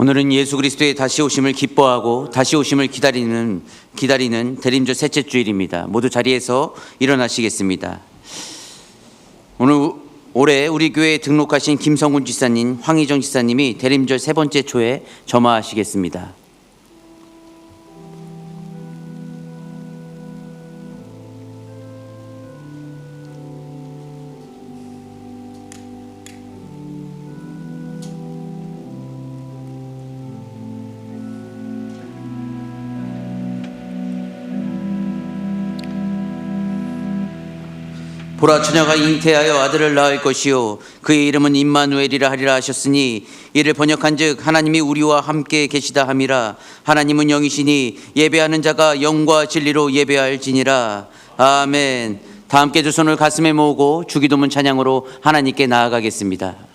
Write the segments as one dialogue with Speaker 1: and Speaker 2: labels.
Speaker 1: 오늘은 예수 그리스도의 다시 오심을 기뻐하고 다시 오심을 기다리는 대림절 셋째 주일입니다. 모두 자리에서 일어나시겠습니다. 올해 우리 교회에 등록하신 김성군 지사님, 황희정 지사님이 대림절 세 번째 초에 점화하시겠습니다. 보라, 처녀가 잉태하여 아들을 낳을 것이요 그의 이름은 임마누엘이라 하리라 하셨으니 이를 번역한즉 하나님이 우리와 함께 계시다 함이라. 하나님은 영이시니 예배하는 자가 영과 진리로 예배할지니라. 아멘. 다 함께 두 손을 가슴에 모으고 주기도문 찬양으로 하나님께 나아가겠습니다.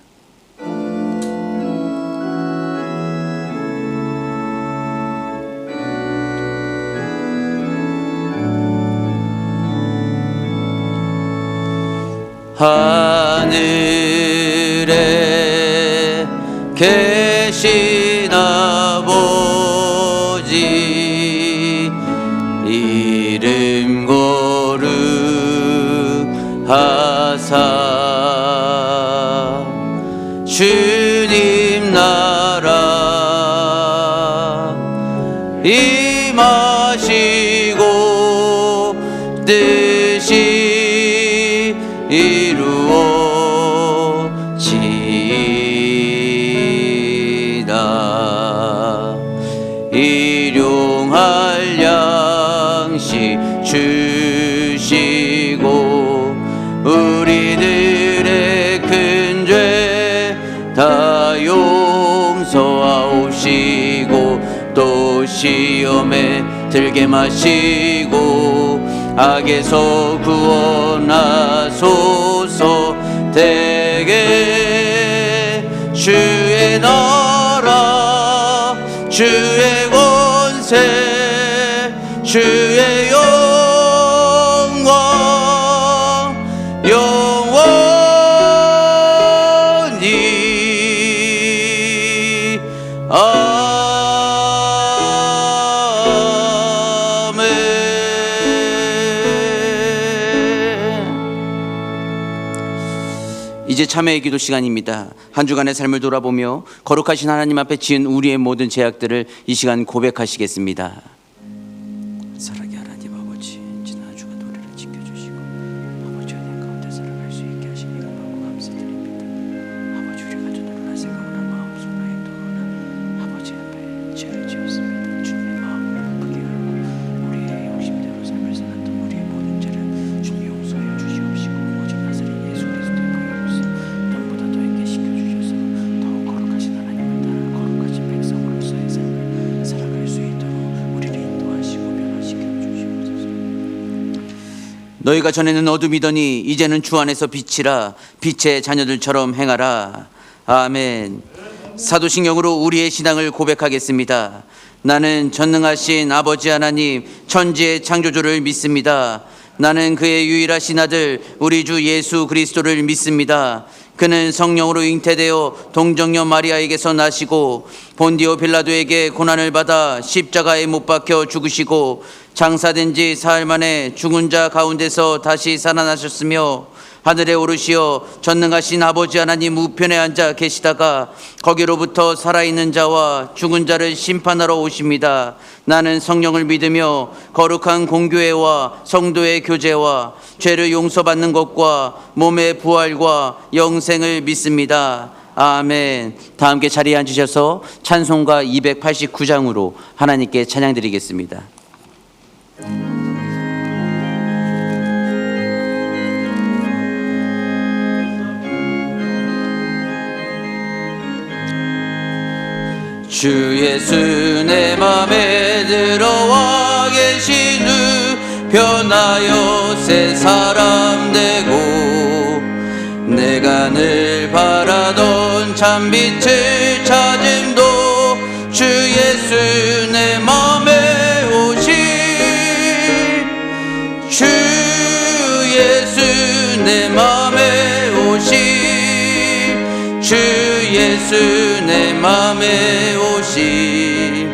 Speaker 1: 하늘에 계신 아버지 이름 거룩하사 주님 나라 임하시고 뜻이 이루어지이다. 일용할 양식 주시고 우리들의 큰 죄 다 용서하옵시고 또 시험에 들게 마시고 악에서 구원하소서. 대개 주의 나라 주의 권세 주의 영광 영원히 이제 참회의 기도 시간입니다. 한 주간의 삶을 돌아보며 거룩하신 하나님 앞에 지은 우리의 모든 죄악들을 이 시간 고백하시겠습니다. 사랑의 하나님 아버지, 지난 한 주간 우리를 지켜주시고 아버지 은혜 가운데 살아갈 수 있게 하시니 고맙고 감사드립니다. 아버지, 우리가 주님을 생각하나 마음속으로 행동하나 아버지 앞에 죄를 지었습니다. 주님의 마음을 크게 열고 우리의 욕심대로 삶을 사는 우리의 모든 죄를 주님 용서하여 주시옵시고 오직 나사렛 예수 그리스도의 보혈로서 더 있게 시켜주셔서 더욱 거룩하신 하나님을 따라 거룩하신 백성으로서의 삶을 살아갈 수 있도록 우리를 인도하시고 변화시켜 주시옵소서. 너희가 전에는 어둠이더니 이제는 주 안에서 빛이라. 빛의 자녀들처럼 행하라. 아멘. 사도신경으로 우리의 신앙을 고백하겠습니다. 나는 전능하신 아버지 하나님 천지의 창조주를 믿습니다. 나는 그의 유일하신 아들 우리 주 예수 그리스도를 믿습니다. 그는 성령으로 잉태되어 동정녀 마리아에게서 나시고 본디오 빌라도에게 고난을 받아 십자가에 못 박혀 죽으시고 장사된 지 사흘 만에 죽은 자 가운데서 다시 살아나셨으며 하늘에 오르시어 전능하신 아버지 하나님 우편에 앉아 계시다가 거기로부터 살아있는 자와 죽은 자를 심판하러 오십니다. 나는 성령을 믿으며 거룩한 공교회와 성도의 교제와 죄를 용서받는 것과 몸의 부활과 영생을 믿습니다. 아멘. 다 함께 자리에 앉으셔서 찬송가 289장으로 하나님께 찬양드리겠습니다. 주 예수 내 맘에 들어와 계신 후 변하여 새 사람 되고 내가 늘 바라던 참빛을 찾음도 주 예수 내 맘에 오신 주 예수 내 맘에 오신 주 예수 예수 내 맘에 오심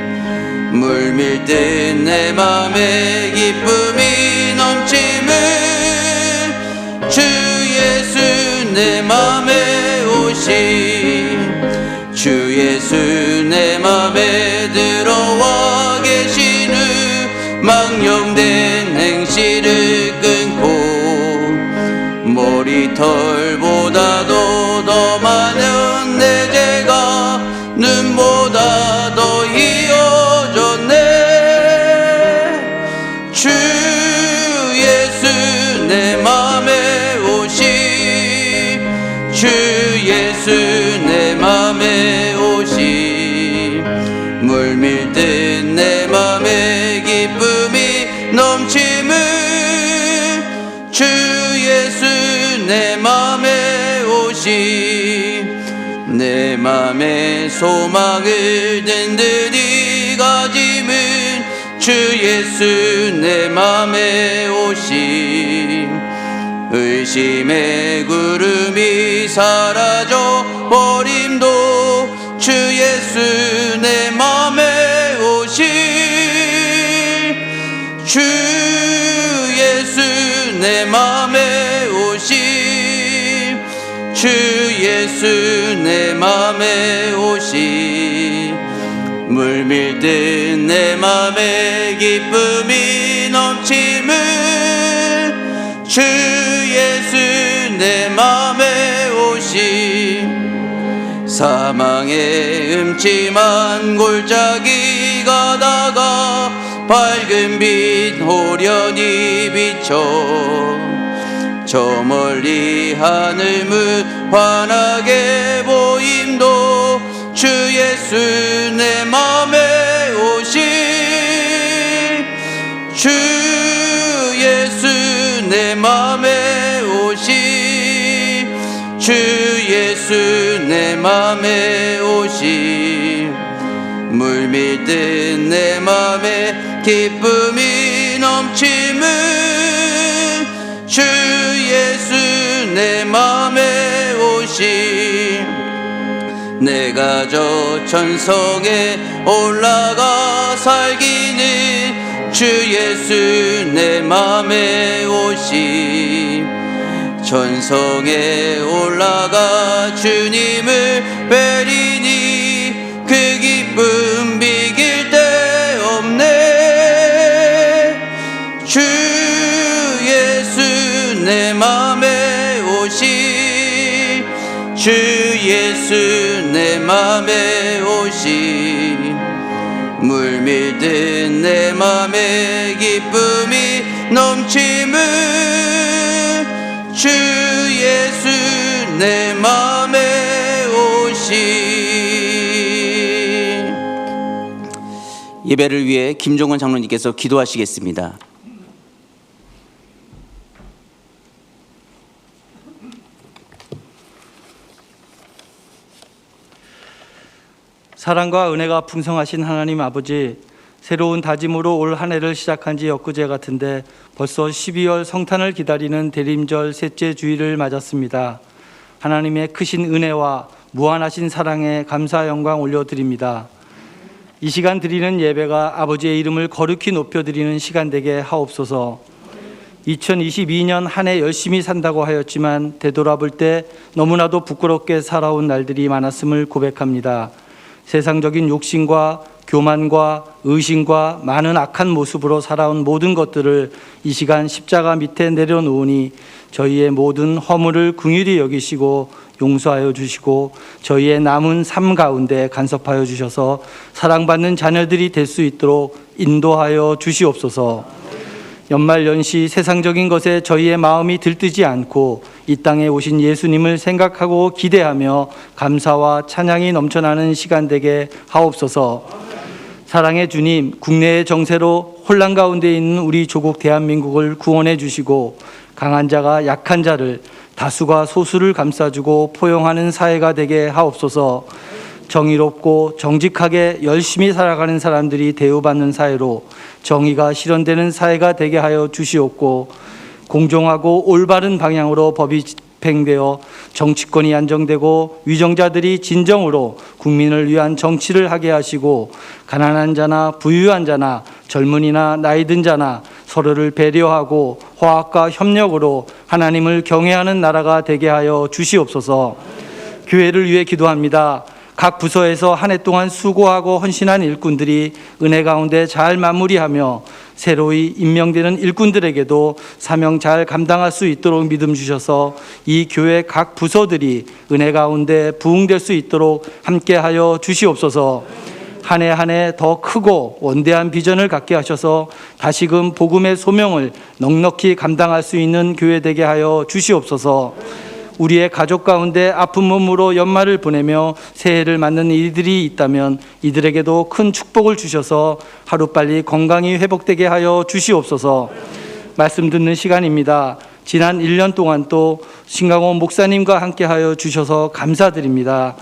Speaker 1: 물밀 듯 내 맘에 기쁨이 넘침을 주 예수 내 맘에 오심 주 예수 내 맘에 들어와 계신 후 망령된 행실을 끊고 머리털보다도 더 많은 내 죄가 눈보다 더 희어졌네 주 예수 내 맘에 오심 주 예수 내 맘에 오심 물밀 듯 내 맘에 기쁨이 넘침을 주 예수 내 맘에 오심 내 맘에 소망을 든든히 가짐은 주 예수 내 맘에 오심 의심의 구름이 사라져 버림도 주 예수 내 맘에 오심 주 예수 내 맘에 오심 주 예수 내 맘에 오심 물밀 듯 내 맘에 기쁨이 넘침을 주 예수 내 맘에 오심 사망의 음침한 골짜기 가다가 밝은 빛 호련히 비춰 저 멀리 하늘 환하게 보임도 주 예수 내 맘에 오심 주 예수 내 맘에 오심 주 예수 내 맘에 오심 물밀 듯 내 맘에 기쁨이 넘침을 주 예수 내 맘에 오심 내가 저 천성에 올라가 살기는 주 예수 내 맘에 오심 천성에 올라가 주님을 뵈리니 그 기쁨 비길 데 없네 주 예수 내 맘에 오심 주 예수 내 맘에 오심 물밀 듯 내 맘에 기쁨이 넘침을 주 예수 내 맘에 오심 예배를 위해 김종원 장로님께서 기도하시겠습니다.
Speaker 2: 사랑과 은혜가 풍성하신 하나님 아버지, 새로운 다짐으로 올 한 해를 시작한 지 엊그제 같은데 벌써 12월 성탄을 기다리는 대림절 셋째 주일을 맞았습니다. 하나님의 크신 은혜와 무한하신 사랑에 감사 영광 올려드립니다. 이 시간 드리는 예배가 아버지의 이름을 거룩히 높여드리는 시간 되게 하옵소서. 2022년 한 해 열심히 산다고 하였지만 되돌아볼 때 너무나도 부끄럽게 살아온 날들이 많았음을 고백합니다. 세상적인 욕심과 교만과 의심과 많은 악한 모습으로 살아온 모든 것들을 이 시간 십자가 밑에 내려놓으니 저희의 모든 허물을 긍휼히 여기시고 용서하여 주시고 저희의 남은 삶 가운데 간섭하여 주셔서 사랑받는 자녀들이 될 수 있도록 인도하여 주시옵소서. 연말연시 세상적인 것에 저희의 마음이 들뜨지 않고 이 땅에 오신 예수님을 생각하고 기대하며 감사와 찬양이 넘쳐나는 시간 되게 하옵소서. 사랑의 주님, 국내의 정세로 혼란 가운데 있는 우리 조국 대한민국을 구원해 주시고 강한 자가 약한 자를, 다수가 소수를 감싸주고 포용하는 사회가 되게 하옵소서. 정의롭고 정직하게 열심히 살아가는 사람들이 대우받는 사회로 정의가 실현되는 사회가 되게 하여 주시옵고 공정하고 올바른 방향으로 법이 집행되어 정치권이 안정되고 위정자들이 진정으로 국민을 위한 정치를 하게 하시고 가난한 자나 부유한 자나 젊은이나 나이 든 자나 서로를 배려하고 화합과 협력으로 하나님을 경외하는 나라가 되게 하여 주시옵소서. 교회를 위해 기도합니다. 각 부서에서 한 해 동안 수고하고 헌신한 일꾼들이 은혜 가운데 잘 마무리하며 새로이 임명되는 일꾼들에게도 사명 잘 감당할 수 있도록 믿음 주셔서 이 교회 각 부서들이 은혜 가운데 부흥될 수 있도록 함께하여 주시옵소서. 한 해 한 해 더 크고 원대한 비전을 갖게 하셔서 다시금 복음의 소명을 넉넉히 감당할 수 있는 교회 되게 하여 주시옵소서. 우리의 가족 가운데 아픈 몸으로 연말을 보내며 새해를 맞는 이들이 있다면 이들에게도 큰 축복을 주셔서 하루빨리 건강이 회복되게 하여 주시옵소서. 말씀 듣는 시간입니다. 지난 1년 동안 또 신강원 목사님과 함께하여 주셔서 감사드립니다.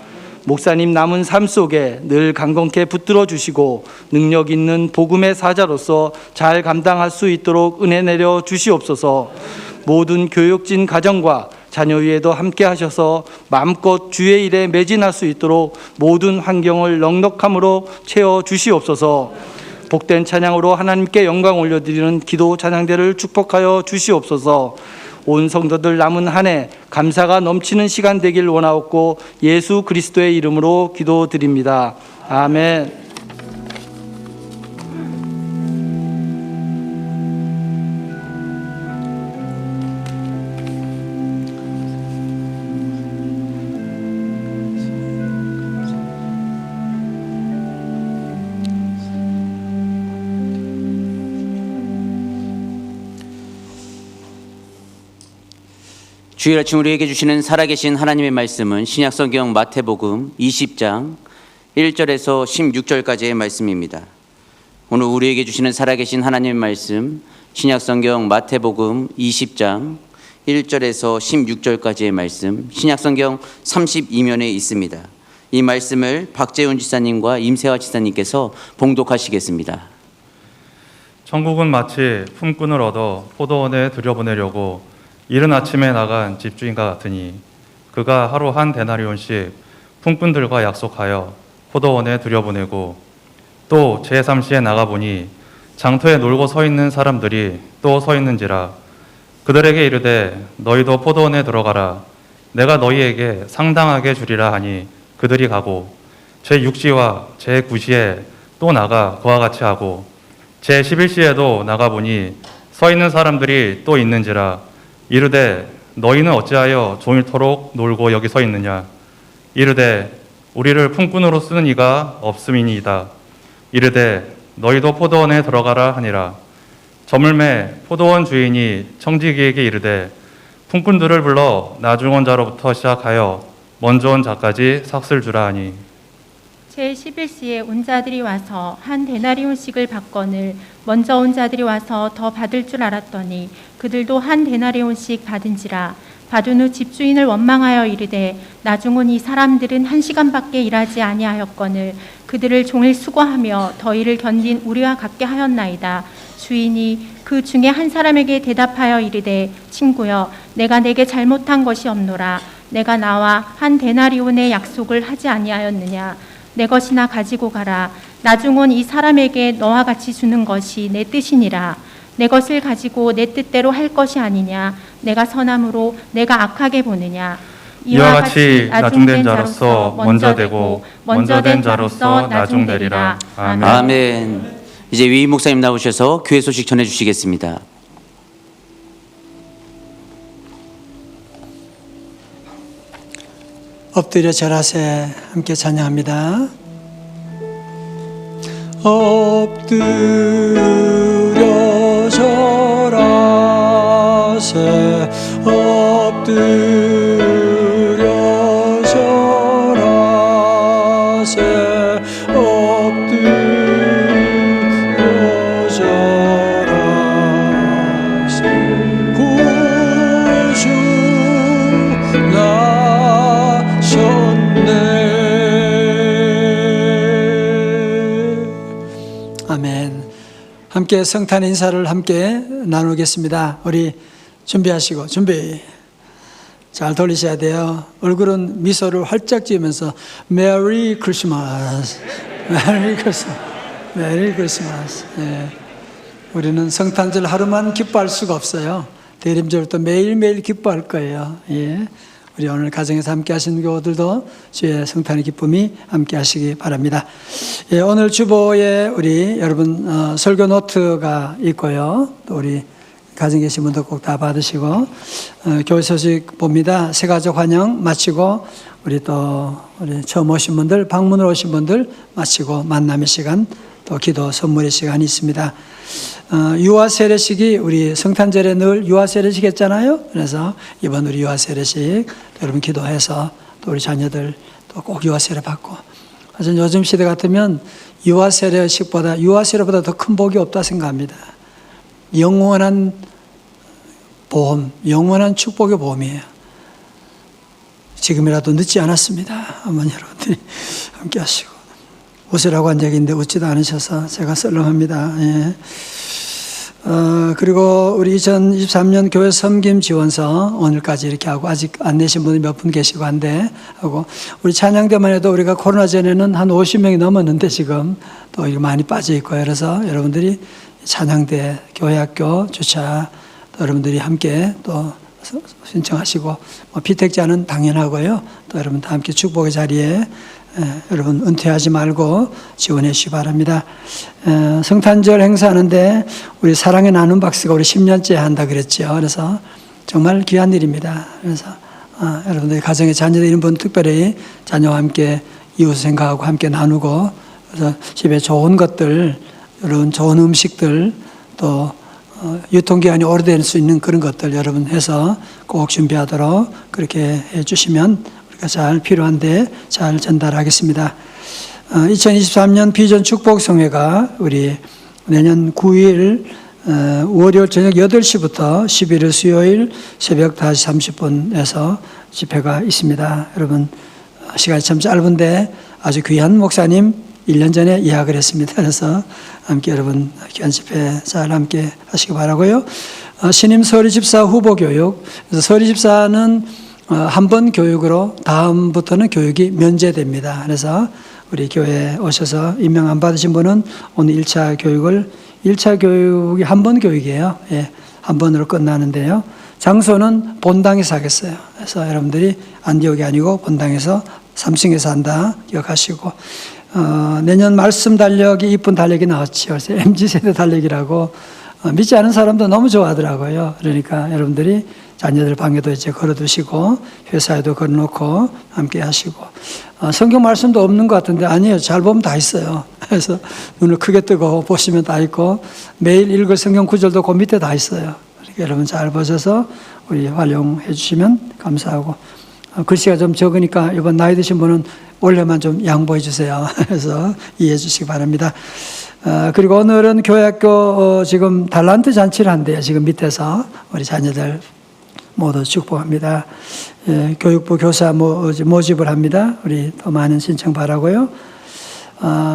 Speaker 2: 목사님 남은 삶 속에 늘 강건케 붙들어 주시고 능력 있는 복음의 사자로서 잘 감당할 수 있도록 은혜 내려 주시옵소서. 모든 교육진 가정과 자녀 위에도 함께 하셔서 마음껏 주의 일에 매진할 수 있도록 모든 환경을 넉넉함으로 채워 주시옵소서. 복된 찬양으로 하나님께 영광 올려드리는 기도 찬양대를 축복하여 주시옵소서. 온 성도들 남은 한 해 감사가 넘치는 시간 되길 원하옵고 예수 그리스도의 이름으로 기도드립니다. 아멘.
Speaker 1: 주일 아침 우리에게 주시는 살아계신 하나님의 말씀은 신약성경 마태복음 20장 1절에서 16절까지의 말씀입니다. 오늘 우리에게 주시는 살아계신 하나님의 말씀 신약성경 마태복음 20장 1절에서 16절까지의 말씀 신약성경 32면에 있습니다. 이 말씀을 박재훈 지사님과 임세화 지사님께서 봉독하시겠습니다.
Speaker 3: 천국은 마치 품꾼을 얻어 포도원에 들여보내려고 이른 아침에 나간 집주인과 같으니 그가 하루 한 데나리온씩 품꾼들과 약속하여 포도원에 들여보내고 또 제3시에 나가보니 장터에 놀고 서 있는 사람들이 또 서 있는지라. 그들에게 이르되 너희도 포도원에 들어가라. 내가 너희에게 상당하게 주리라 하니 그들이 가고 제6시와 제9시에 또 나가 그와 같이 하고 제11시에도 나가보니 서 있는 사람들이 또 있는지라. 이르되 너희는 어찌하여 종일토록 놀고 여기 서 있느냐. 이르되 우리를 품꾼으로 쓰는 이가 없음이니이다. 이르되 너희도 포도원에 들어가라 하니라. 저물매 포도원 주인이 청지기에게 이르되 품꾼들을 불러 나중 온 자로부터 시작하여 먼저 온 자까지 삭슬 주라 하니
Speaker 4: 제11시에 온 자들이 와서 한 데나리온씩을 받거늘 먼저 온 자들이 와서 더 받을 줄 알았더니 그들도 한 데나리온씩 받은지라. 받은 후 집주인을 원망하여 이르되 나중 온 이 사람들은 1시간밖에 일하지 아니하였거늘 그들을 종일 수고하며 더위를 견딘 우리와 같게 하였나이다. 주인이 그 중에 한 사람에게 대답하여 이르되 친구여 내가 내게 잘못한 것이 없노라. 내가 나와 한 데나리온의 약속을 하지 아니하였느냐. 내 것이나 가지고 가라. 나중 온 이 사람에게 너와 같이 주는 것이 내 뜻이니라. 내 것을 가지고 내 뜻대로 할 것이 아니냐. 내가 선함으로 내가 악하게 보느냐.
Speaker 3: 이와 같이 나중된 자로서 먼저 되고 먼저 된 자로서 나중되리라. 아멘.
Speaker 1: 아멘. 이제 위임 목사님 나오셔서 교회 소식 전해주시겠습니다.
Speaker 5: 엎드려 절하세. 함께 찬양합니다. 엎드려 절하세. 엎드려 절하세. 엎드려 절하세. 구주 아멘. 함께 성탄 인사를 함께 나누겠습니다. 우리 준비하시고 준비. 잘 돌리셔야 돼요. 얼굴은 미소를 활짝 지으면서 메리 크리스마스, 메리 크리스마스, 메리 크리스마스. 예. 우리는 성탄절 하루만 기뻐할 수가 없어요. 대림절도 매일매일 기뻐할 거예요. 예. 우리 오늘 가정에서 함께 하시는 교우들도 주의 성탄의 기쁨이 함께 하시기 바랍니다. 예, 오늘 주보에 우리 여러분 설교 노트가 있고요. 또 우리 가정에 계신 분도 꼭 다 받으시고 교회 소식 봅니다. 새가족 환영 마치고 우리 처음 오신 분들, 방문으로 오신 분들 마치고 만남의 시간, 또 기도 선물의 시간이 있습니다. 유아 세례식이 우리 성탄절에 늘 유아 세례식 했잖아요. 그래서 이번 우리 유아 세례식 여러분 기도해서 또 우리 자녀들 또 꼭 유아 세례 받고. 저는 요즘 시대 같으면 유아 세례보다 더 큰 복이 없다 생각합니다. 영원한 보험, 영원한 축복의 보험이에요. 지금이라도 늦지 않았습니다. 한번 여러분들이 함께 하시고. 웃으라고 한 적이 있는데 웃지도 않으셔서 제가 썰렁합니다. 예. 그리고 우리 2023년 교회 섬김 지원서 오늘까지 이렇게 하고 아직 안 내신 분이 몇 분 계시고 한데 하고 우리 찬양대만 해도 우리가 코로나 전에는 한 50명이 넘었는데 지금 또 이렇게 많이 빠져 있고요. 그래서 여러분들이 찬양대, 교회학교 주차 또 여러분들이 함께 또 신청하시고 피택자는 당연하고요. 또 여러분 다 함께 축복의 자리에 여러분 은퇴하지 말고 지원해 주시기 바랍니다. 성탄절 행사하는데 우리 사랑의 나눔 박스가 우리 10년째 한다 그랬죠. 그래서 정말 귀한 일입니다. 그래서 여러분들 가정에 자녀들 이런 분 특별히 자녀와 함께 이웃 생각하고 함께 나누고 그래서 집에 좋은 것들, 여러분 좋은 음식들 또 유통기한이 오래될 수 있는 그런 것들 여러분 해서 꼭 준비하도록 그렇게 해주시면 잘 필요한데 잘 전달하겠습니다. 2023년 비전 축복성회가 우리 내년 9일 월요일 저녁 8시부터 11일 수요일 새벽 5시 30분에서 집회가 있습니다. 여러분 시간이 참 짧은데 아주 귀한 목사님 1년 전에 예약을 했습니다. 그래서 함께 여러분 귀한 집회 잘 함께 하시기 바라고요. 신임 서리집사 후보 교육. 그래서 서리집사는 한 번 교육으로 다음부터는 교육이 면제됩니다. 그래서 우리 교회에 오셔서 임명 안 받으신 분은 오늘 1차 교육이 한 번 교육이에요. 예, 한 번으로 끝나는데요. 장소는 본당에서 하겠어요. 그래서 여러분들이 안디옥이 아니고 본당에서 3층에서 한다 기억하시고 내년 말씀 달력이 이쁜 달력이 나왔죠. 그래서 MZ세대 달력이라고 믿지 않은 사람도 너무 좋아하더라고요. 그러니까 여러분들이 자녀들 방에도 이제 걸어두시고 회사에도 걸어놓고 함께 하시고 성경 말씀도 없는 것 같은데 아니에요. 잘 보면 다 있어요. 그래서 눈을 크게 뜨고 보시면 다 있고 매일 읽을 성경 구절도 그 밑에 다 있어요. 그러니까 여러분 잘 보셔서 우리 활용해 주시면 감사하고 글씨가 좀 적으니까 이번 나이 드신 분은 원래만 좀 양보해 주세요. 그래서 이해해 주시기 바랍니다. 그리고 오늘은 교회학교 지금 달란트 잔치를 한대요. 지금 밑에서 우리 자녀들 모두 축복합니다. 교육부 교사 모집을 합니다. 우리 더 많은 신청 바라고요.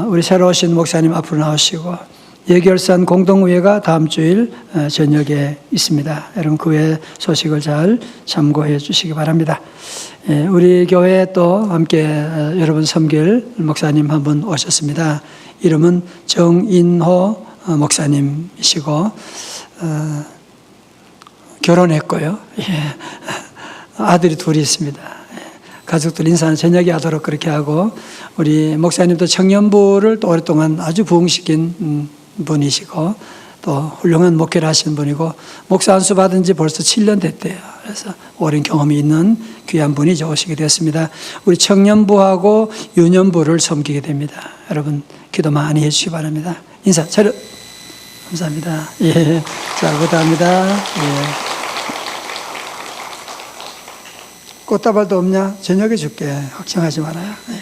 Speaker 5: 우리 새로 오신 목사님 앞으로 나오시고 예결산 공동의회가 다음 주일 저녁에 있습니다. 여러분 그 외 소식을 잘 참고해 주시기 바랍니다. 우리 교회에 또 함께 여러분 섬길 목사님 한 분 오셨습니다. 이름은 정인호 목사님이시고 결혼했고요. 예. 아들이 둘이 있습니다. 가족들 인사는 저녁에 하도록 그렇게 하고 우리 목사님도 청년부를 또 오랫동안 아주 부흥시킨 분이시고 또 훌륭한 목회를 하시는 분이고 목사 안수 받은 지 벌써 7년 됐대요. 그래서 오랜 경험이 있는 귀한 분이 오시게 되었습니다. 우리 청년부하고 유년부를 섬기게 됩니다. 여러분 기도 많이 해주시기 바랍니다. 인사 차렷. 감사합니다. 예, 자, 부탁합니다. 예. 꽃다발도 없냐? 저녁에 줄게. 걱정하지 말아요. 네.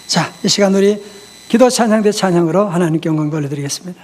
Speaker 5: 자, 이 시간 우리 기도 찬양 대 찬양으로 하나님께 영광 돌려드리겠습니다.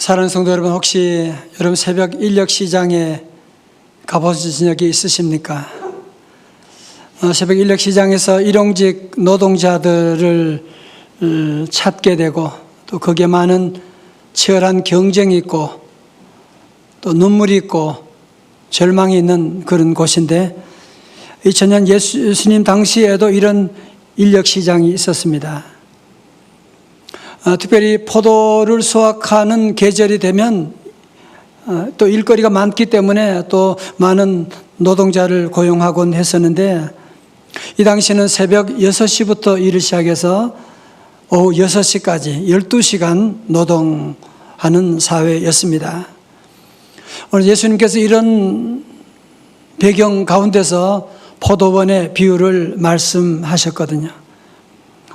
Speaker 5: 사랑하는 성도 여러분, 혹시 여러분 새벽 인력 시장에 가보신 적이 있으십니까? 새벽 인력 시장에서 일용직 노동자들을 찾게 되고 또 거기에 많은 치열한 경쟁이 있고 또 눈물이 있고 절망이 있는 그런 곳인데 2000년 예수님 당시에도 이런 인력 시장이 있었습니다. 특별히 포도를 수확하는 계절이 되면 또 일거리가 많기 때문에 또 많은 노동자를 고용하곤 했었는데 이 당시에는 새벽 6시부터 일을 시작해서 오후 6시까지 12시간 노동하는 사회였습니다. 오늘 예수님께서 이런 배경 가운데서 포도원의 비유를 말씀하셨거든요.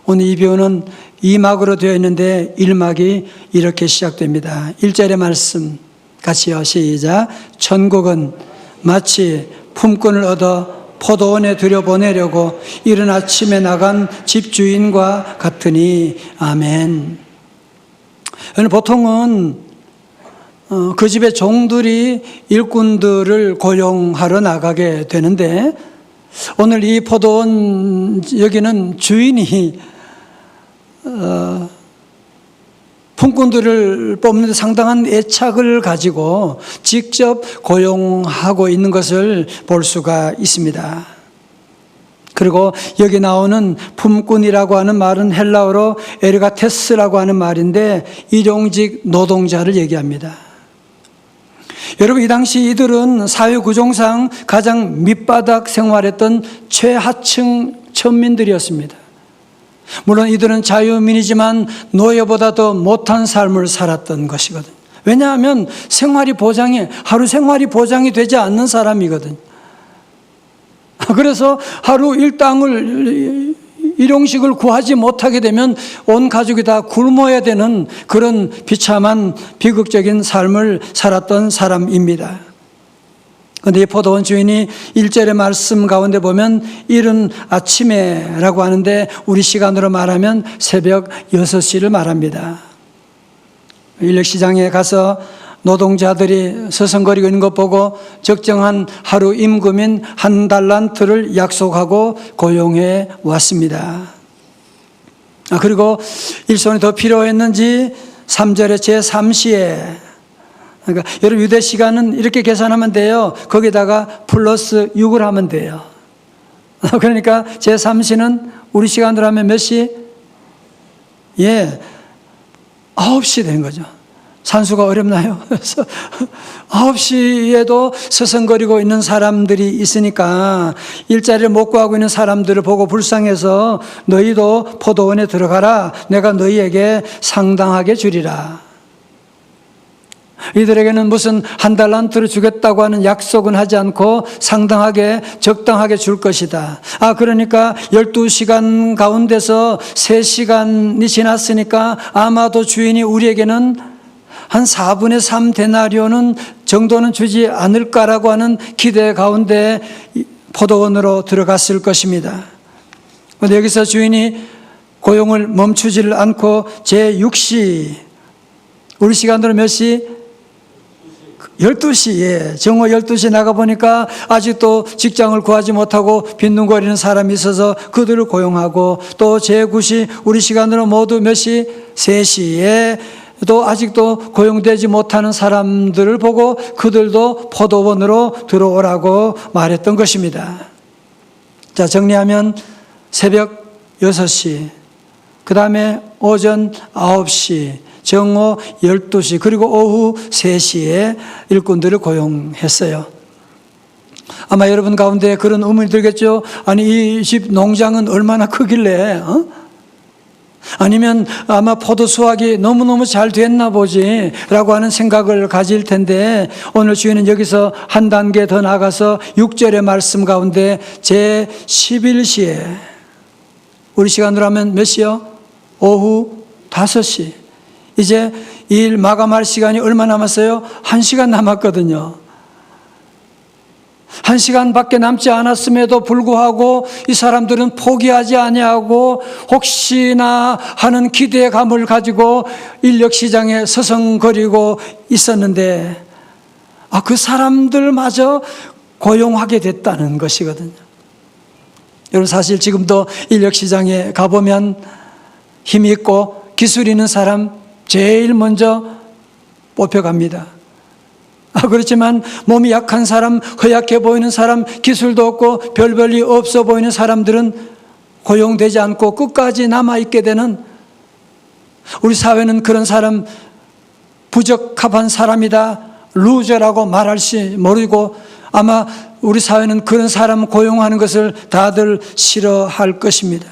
Speaker 5: 오늘 이 비유는 2막으로 되어 있는데 1막이 이렇게 시작됩니다. 1절의 말씀 같이요. 시작. 천국은 마치 품꾼을 얻어 포도원에 들여보내려고 이른 아침에 나간 집주인과 같으니. 아멘. 보통은 그 집의 종들이 일꾼들을 고용하러 나가게 되는데 오늘 이 포도원 여기는 주인이 품꾼들을 뽑는 데 상당한 애착을 가지고 직접 고용하고 있는 것을 볼 수가 있습니다. 그리고 여기 나오는 품꾼이라고 하는 말은 헬라어로 에르가테스라고 하는 말인데 일용직 노동자를 얘기합니다. 여러분, 이 당시 이들은 사회 구조상 가장 밑바닥 생활했던 최하층 천민들이었습니다. 물론 이들은 자유민이지만 노예보다 더 못한 삶을 살았던 것이거든요. 왜냐하면 하루 생활이 보장이 되지 않는 사람이거든요. 그래서 하루 일당을 일용식을 구하지 못하게 되면 온 가족이 다 굶어야 되는 그런 비참한 비극적인 삶을 살았던 사람입니다. 그런데 이 포도원 주인이 1절의 말씀 가운데 보면 이른 아침에라고 하는데 우리 시간으로 말하면 새벽 6시를 말합니다. 인력시장에 가서 노동자들이 서성거리고 있는 것 보고 적정한 하루 임금인 1달란트를 약속하고 고용해 왔습니다. 그리고 일손이 더 필요했는지 3절의 제3시에, 그러니까 여러분 유대 시간은 이렇게 계산하면 돼요. 거기다가 플러스 6을 하면 돼요. 그러니까 제3시는 우리 시간으로 하면 몇 시? 9시 되는 거죠. 산수가 어렵나요? 그래서 9시에도 서성거리고 있는 사람들이 있으니까 일자리를 못 구하고 있는 사람들을 보고 불쌍해서 너희도 포도원에 들어가라. 내가 너희에게 상당하게 주리라. 이들에게는 무슨 1달란트를 주겠다고 하는 약속은 하지 않고 상당하게 적당하게 줄 것이다. 그러니까 12시간 가운데서 3시간이 지났으니까 아마도 주인이 우리에게는 한 4분의 3 데나리온은 정도는 주지 않을까라고 하는 기대 가운데 포도원으로 들어갔을 것입니다. 그런데 여기서 주인이 고용을 멈추지를 않고 제6시, 우리 시간으로 몇 시? 12시에, 정오 12시에 나가보니까 아직도 직장을 구하지 못하고 빈둥거리는 사람이 있어서 그들을 고용하고 또 제9시, 우리 시간으로 모두 몇 시? 3시에 또 아직도 고용되지 못하는 사람들을 보고 그들도 포도원으로 들어오라고 말했던 것입니다. 자, 정리하면 새벽 6시, 그 다음에 오전 9시, 정오 12시, 그리고 오후 3시에 일꾼들을 고용했어요. 아마 여러분 가운데 그런 의문이 들겠죠. 아니, 이 집 농장은 얼마나 크길래, 아니면 아마 포도 수확이 너무너무 잘 됐나 보지 라고 하는 생각을 가질 텐데 오늘 주인은 여기서 한 단계 더 나가서 6절의 말씀 가운데 제11시에, 우리 시간으로 하면 몇 시요? 오후 5시. 이제 일 마감할 시간이 얼마 남았어요? 1시간 남았거든요. 1시간밖에 남지 않았음에도 불구하고 이 사람들은 포기하지 아니하고 혹시나 하는 기대감을 가지고 인력시장에 서성거리고 있었는데 그 사람들마저 고용하게 됐다는 것이거든요. 여러분, 사실 지금도 인력시장에 가보면 힘이 있고 기술 있는 사람 제일 먼저 뽑혀갑니다. 그렇지만 몸이 약한 사람, 허약해 보이는 사람, 기술도 없고 별볼일 없어 보이는 사람들은 고용되지 않고 끝까지 남아있게 되는, 우리 사회는 그런 사람, 부적합한 사람이다, 루저라고 말할지 모르고 아마 우리 사회는 그런 사람 고용하는 것을 다들 싫어할 것입니다.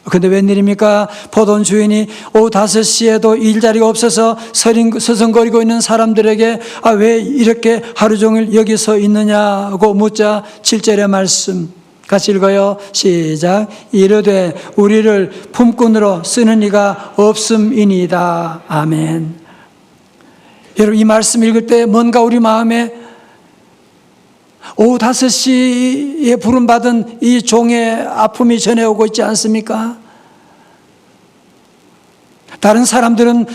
Speaker 5: 그런데 웬일입니까? 포도원 주인이 오후 5시에도 일자리가 없어서 서성거리고 있는 사람들에게 왜 이렇게 하루 종일 여기 서 있느냐고 묻자 7절의 말씀 같이 읽어요. 시작. 이르되 우리를 품꾼으로 쓰는 이가 없음이니이다. 아멘. 여러분, 이 말씀 읽을 때 뭔가 우리 마음에 오후 5시에 부름받은 이 종의 아픔이 전해오고 있지 않습니까? 다른 사람들은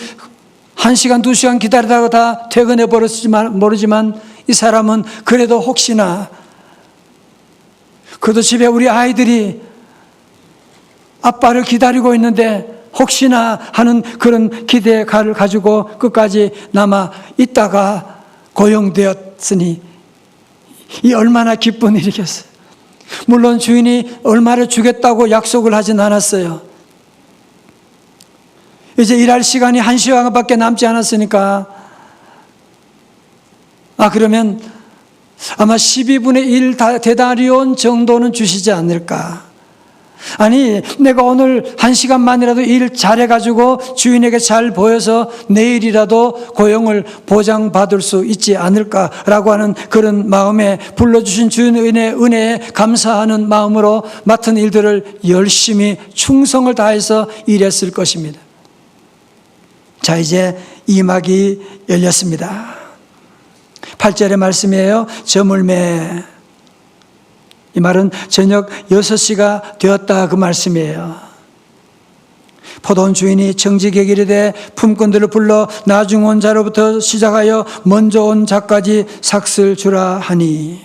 Speaker 5: 1시간, 2시간 기다리다가 다 퇴근해 버렸지만 모르지만 이 사람은 그래도 혹시나, 그래도 집에 우리 아이들이 아빠를 기다리고 있는데 혹시나 하는 그런 기대감을 가지고 끝까지 남아 있다가 고용되었으니 이 얼마나 기쁜 일이겠어요. 물론 주인이 얼마를 주겠다고 약속을 하진 않았어요. 이제 일할 시간이 1시간밖에 남지 않았으니까 그러면 아마 12분의 1 데나리온 정도는 주시지 않을까. 아니, 내가 오늘 1시간만이라도 일 잘해가지고 주인에게 잘 보여서 내일이라도 고용을 보장받을 수 있지 않을까라고 하는 그런 마음에, 불러주신 주인의 은혜에 감사하는 마음으로 맡은 일들을 열심히 충성을 다해서 일했을 것입니다. 자, 이제 2막이 열렸습니다. 8절의 말씀이에요. 저물매. 이 말은 저녁 6시가 되었다, 그 말씀이에요. 포도원 주인이 청지기에게 이르되 품꾼들을 불러 나중 온 자로부터 시작하여 먼저 온 자까지 삭슬 주라 하니.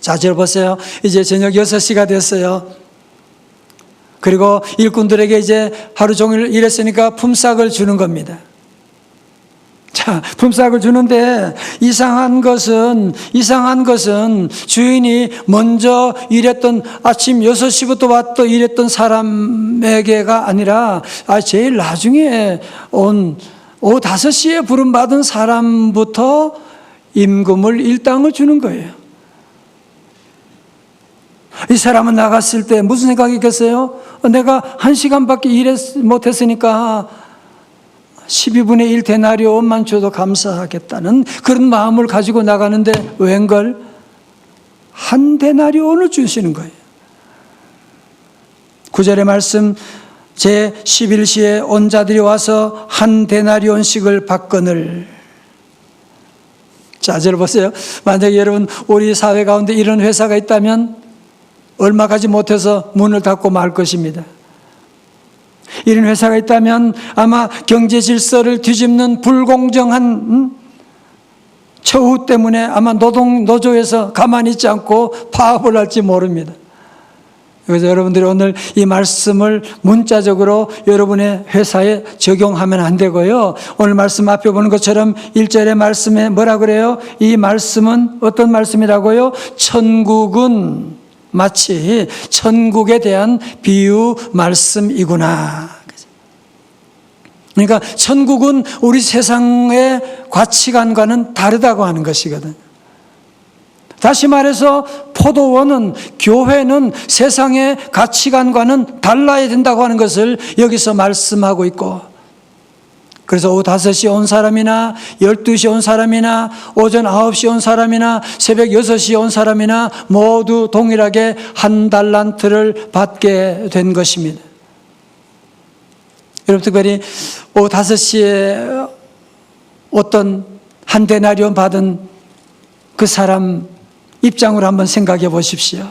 Speaker 5: 자, 저 보세요. 이제 저녁 6시가 됐어요. 그리고 일꾼들에게 이제 하루 종일 일했으니까 품삯을 주는 겁니다. 자, 품삯을 주는데 이상한 것은 주인이 먼저 일했던 아침 6시부터 왔던 일했던 사람에게가 아니라 제일 나중에 온 오후 5시에 부름받은 사람부터 임금을 일당을 주는 거예요. 이 사람은 나갔을 때 무슨 생각이 있겠어요? 내가 1시간밖에 못했으니까 12분의 1 데나리온만 줘도 감사하겠다는 그런 마음을 가지고 나가는데 웬걸 1 데나리온을 주시는 거예요. 9절의 말씀, 제 11시에 온 자들이 와서 1 데나리온씩을 받거늘. 자, 저를 보세요. 만약에 여러분 우리 사회 가운데 이런 회사가 있다면 얼마 가지 못해서 문을 닫고 말 것입니다. 이런 회사가 있다면 아마 경제 질서를 뒤집는 불공정한 처우 때문에 아마 노조에서 가만히 있지 않고 파업을 할지 모릅니다. 그래서 여러분들이 오늘 이 말씀을 문자적으로 여러분의 회사에 적용하면 안 되고요. 오늘 말씀 앞에 보는 것처럼 1절의 말씀에 뭐라 그래요? 이 말씀은 어떤 말씀이라고요? 천국은 마치 천국에 대한 비유 말씀이구나. 그러니까 천국은 우리 세상의 가치관과는 다르다고 하는 것이거든요. 다시 말해서 포도원은, 교회는 세상의 가치관과는 달라야 된다고 하는 것을 여기서 말씀하고 있고, 그래서 오후 5시에 온 사람이나 12시에 온 사람이나 오전 9시에 온 사람이나 새벽 6시에 온 사람이나 모두 동일하게 1 달란트를 받게 된 것입니다. 여러분, 특별히 오후 5시에 어떤 1 데나리온 받은 그 사람 입장으로 한번 생각해 보십시오.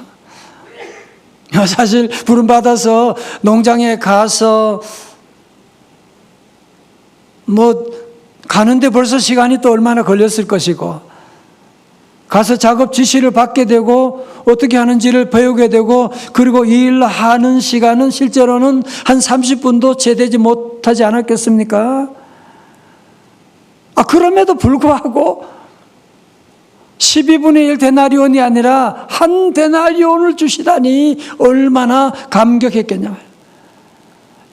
Speaker 5: 사실 부름받아서 농장에 가서 가는데 벌써 시간이 또 얼마나 걸렸을 것이고, 가서 작업 지시를 받게 되고 어떻게 하는지를 배우게 되고, 그리고 일하는 시간은 실제로는 한 30분도 채 되지 못하지 않았겠습니까? 그럼에도 불구하고 12분의 1 데나리온이 아니라 한 데나리온을 주시다니 얼마나 감격했겠냐.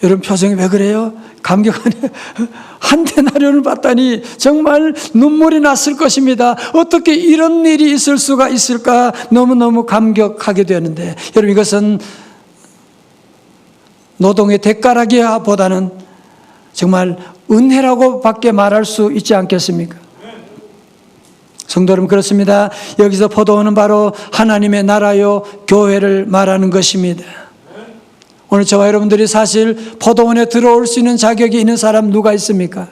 Speaker 5: 여러분 표정이 왜 그래요? 감격하네. 한 데나리온을 받다니 정말 눈물이 났을 것입니다. 어떻게 이런 일이 있을 수가 있을까? 너무너무 감격하게 되는데, 여러분 이것은 노동의 대가라기보다는 정말 은혜라고 밖에 말할 수 있지 않겠습니까? 성도 여러분, 그렇습니다. 여기서 포도원은 바로 하나님의 나라요 교회를 말하는 것입니다. 오늘 저와 여러분들이 사실 포도원에 들어올 수 있는 자격이 있는 사람 누가 있습니까?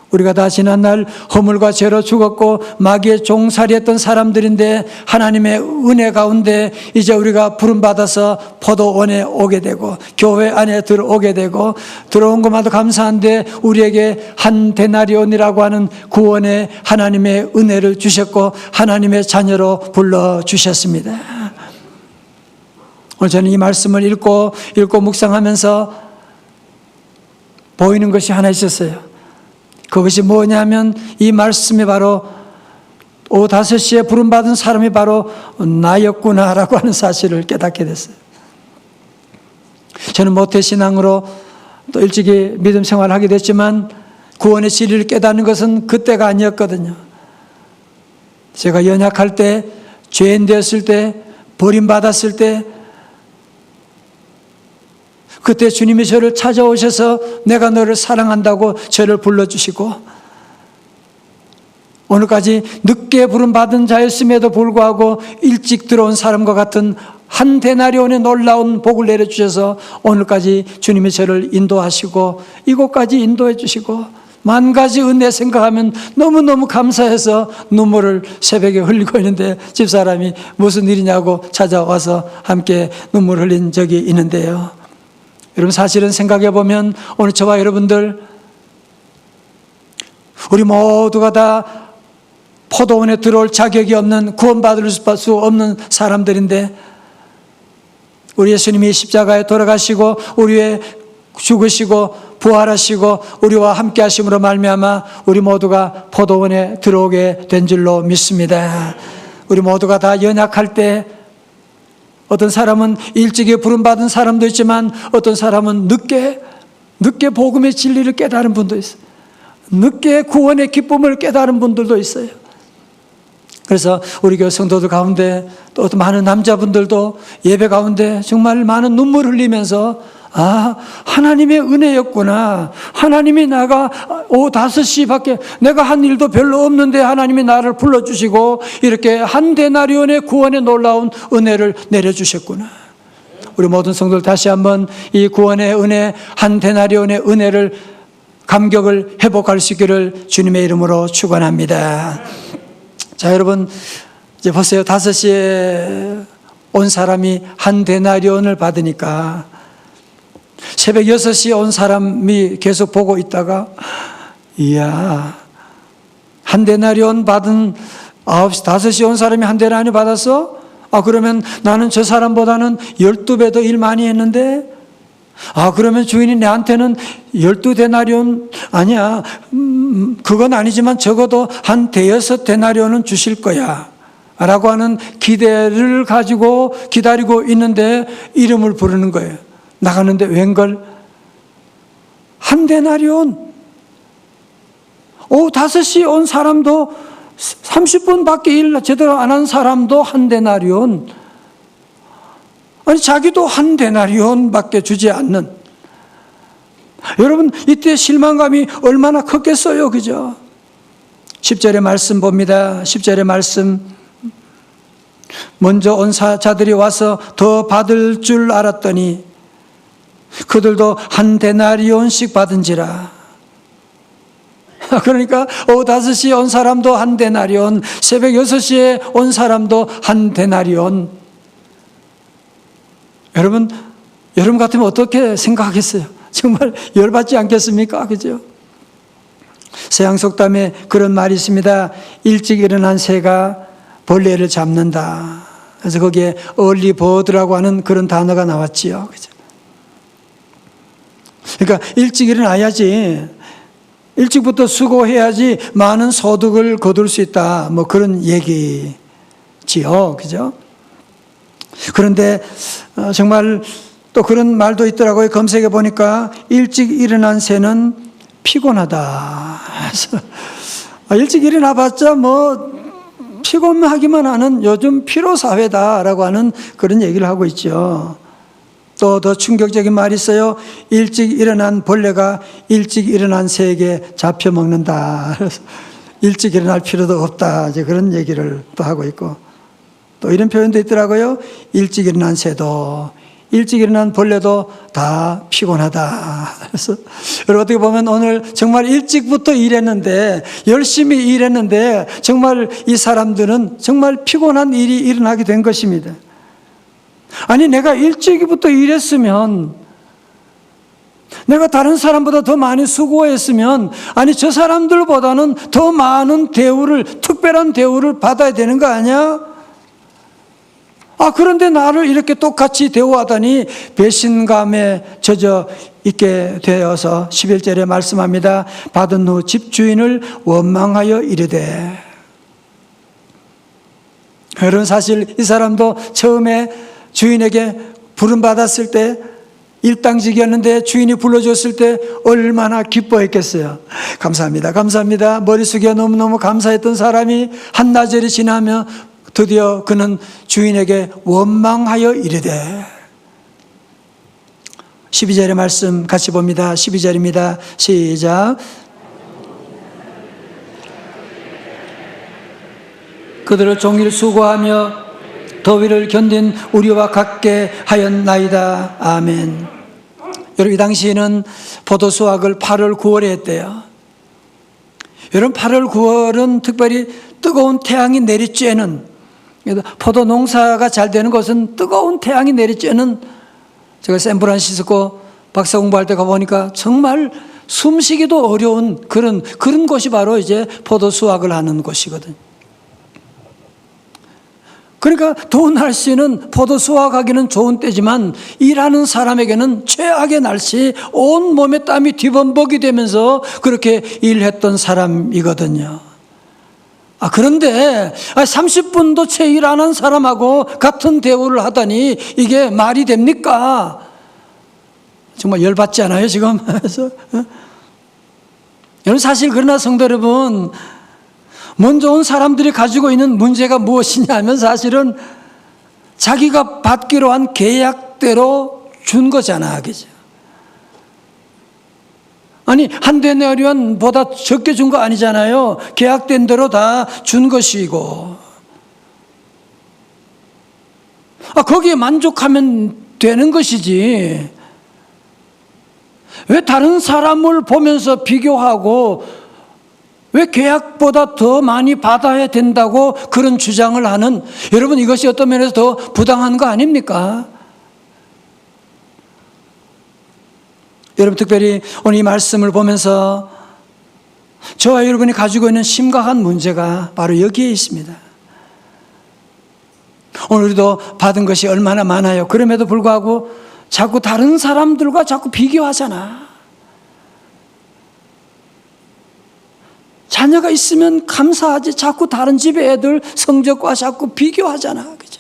Speaker 5: 우리가 다 지난날 허물과 죄로 죽었고 마귀의 종살이했던 사람들인데, 하나님의 은혜 가운데 이제 우리가 부름받아서 포도원에 오게 되고 교회 안에 들어오게 되고, 들어온 것마다 감사한데 우리에게 한 데나리온이라고 하는 구원의 하나님의 은혜를 주셨고 하나님의 자녀로 불러주셨습니다. 오늘 저는 이 말씀을 읽고 묵상하면서 보이는 것이 하나 있었어요. 그것이 뭐냐면 이 말씀이 바로 오후 5시에 부름받은 사람이 바로 나였구나라고 하는 사실을 깨닫게 됐어요. 저는 모태신앙으로 또 일찍이 믿음 생활을 하게 됐지만 구원의 진리를 깨닫는 것은 그때가 아니었거든요. 제가 연약할 때, 죄인 되었을 때, 버림받았을 때, 그때 주님이 저를 찾아오셔서 내가 너를 사랑한다고 저를 불러주시고, 오늘까지 늦게 부름받은 자였음에도 불구하고 일찍 들어온 사람과 같은 한 데나리온의 놀라운 복을 내려주셔서 오늘까지 주님이 저를 인도하시고 이곳까지 인도해 주시고, 만 가지 은혜 생각하면 너무너무 감사해서 눈물을 새벽에 흘리고 있는데, 집사람이 무슨 일이냐고 찾아와서 함께 눈물 흘린 적이 있는데요. 여러분 사실은 생각해 보면 오늘 저와 여러분들 우리 모두가 다 포도원에 들어올 자격이 없는, 구원받을 수 없는 사람들인데, 우리 예수님이 십자가에 돌아가시고 우리 위해 죽으시고 부활하시고 우리와 함께 하심으로 말미암아 우리 모두가 포도원에 들어오게 된 줄로 믿습니다. 우리 모두가 다 연약할 때, 어떤 사람은 일찍이 부름받은 사람도 있지만 어떤 사람은 늦게 복음의 진리를 깨달은 분도 있어요. 늦게 구원의 기쁨을 깨달은 분들도 있어요. 그래서 우리 교회 성도들 가운데 또 많은 남자분들도 예배 가운데 정말 많은 눈물 흘리면서 하나님의 은혜였구나. 하나님이 나가 오후 5시밖에 내가 한 일도 별로 없는데 하나님이 나를 불러주시고 이렇게 한 데나리온의 구원의 놀라운 은혜를 내려주셨구나. 우리 모든 성도들 다시 한번 이 구원의 은혜, 한 데나리온의 은혜를, 감격을 회복할 수 있기를 주님의 이름으로 축원합니다. 자, 여러분 이제 보세요. 5시에 온 사람이 한 데나리온을 받으니까 새벽 6시에 온 사람이 계속 보고 있다가, 이야, 한 데나리온 받은 9시, 5시에 온 사람이 한 데나리온 받았어? 그러면 나는 저 사람보다는 12배 더 일 많이 했는데, 그러면 주인이 내한테는 12데나리온, 아니야, 그건 아니지만 적어도 한 6데나리온은 주실 거야 라고 하는 기대를 가지고 기다리고 있는데 이름을 부르는 거예요. 나가는데 웬걸 한 데나리온. 오후 5시에 온 사람도 30분밖에 일 제대로 안 한 사람도 한 데나리온. 아니 자기도 한 데나리온밖에 주지 않는. 여러분 이때 실망감이 얼마나 컸겠어요, 그죠? 10절의 말씀 봅니다. 10절의 말씀. 먼저 온 자들이 와서 더 받을 줄 알았더니 그들도 한 데나리온씩 받은지라. 그러니까 오후 5시에 온 사람도 한 데나리온, 새벽 6시에 온 사람도 한 데나리온. 여러분 같으면 어떻게 생각하겠어요? 정말 열받지 않겠습니까? 그죠? 서양 속담에 그런 말이 있습니다. 일찍 일어난 새가 벌레를 잡는다. 그래서 거기에 early bird라고 하는 그런 단어가 나왔지요. 그죠? 그러니까 일찍 일어나야지, 일찍부터 수고해야지 많은 소득을 거둘 수 있다. 뭐 그런 얘기지요. 그죠? 그런데 정말 또 그런 말도 있더라고요. 검색해 보니까 일찍 일어난 새는 피곤하다. 일찍 일어나 봤자 뭐 피곤하기만 하는 요즘 피로사회다라고 하는 그런 얘기를 하고 있죠. 또 더 충격적인 말이 있어요. 일찍 일어난 벌레가 일찍 일어난 새에게 잡혀먹는다. 일찍 일어날 필요도 없다. 이제 그런 얘기를 또 하고 있고, 또 이런 표현도 있더라고요. 일찍 일어난 새도, 일찍 일어난 벌레도 다 피곤하다. 그래서 여러분 어떻게 보면 오늘 정말 일찍부터 일했는데, 열심히 일했는데 정말 이 사람들은 정말 피곤한 일이 일어나게 된 것입니다. 아니, 내가 일찍부터 일했으면, 내가 다른 사람보다 더 많이 수고했으면, 아니 저 사람들보다는 더 많은 대우를, 특별한 대우를 받아야 되는 거 아니야? 그런데 나를 이렇게 똑같이 대우하다니 배신감에 젖어 있게 되어서 11절에 말씀합니다. 받은 후 집주인을 원망하여 이르되. 여러분 사실 이 사람도 처음에 주인에게 부름받았을 때 일당직이었는데 주인이 불러줬을 때 얼마나 기뻐했겠어요. 감사합니다, 감사합니다. 머리 숙여 너무너무 감사했던 사람이 한나절이 지나며 드디어 그는 주인에게 원망하여 이르되. 12절의 말씀 같이 봅니다. 12절입니다. 시작. 그들을 종일 수고하며 더위를 견딘 우리와 같게 하였나이다. 아멘. 여러분 이 당시에는 포도 수확을 8월 9월에 했대요. 여러분 8월 9월은 특별히 뜨거운 태양이 내리쬐는, 포도 농사가 잘 되는 곳은 뜨거운 태양이 내리쬐는, 제가 샌프란시스코 박사 공부할 때 가보니까 정말 숨쉬기도 어려운 그런 곳이 바로 이제 포도 수확을 하는 곳이거든요. 그러니까 더운 날씨는 포도 수확하기는 좋은 때지만 일하는 사람에게는 최악의 날씨, 온 몸에 땀이 뒤범벅이 되면서 그렇게 일했던 사람이거든요. 그런데 30분도 채 일 안 한 사람하고 같은 대우를 하다니 이게 말이 됩니까? 정말 열받지 않아요 지금? 그래서 여러분 사실 그러나 성도 여러분, 먼저 온 사람들이 가지고 있는 문제가 무엇이냐 하면 사실은 자기가 받기로 한 계약대로 준 거잖아. 그죠? 아니 한 데나리온보다 적게 준 거 아니잖아요. 계약된 대로 다 준 것이고, 거기에 만족하면 되는 것이지 왜 다른 사람을 보면서 비교하고 왜 계약보다 더 많이 받아야 된다고 그런 주장을 하는, 여러분 이것이 어떤 면에서 더 부당한 거 아닙니까? 여러분 특별히 오늘 이 말씀을 보면서 저와 여러분이 가지고 있는 심각한 문제가 바로 여기에 있습니다. 오늘 우리도 받은 것이 얼마나 많아요. 그럼에도 불구하고 자꾸 다른 사람들과 자꾸 비교하잖아. 자녀가 있으면 감사하지 자꾸 다른 집의 애들 성적과 자꾸 비교하잖아. 그죠?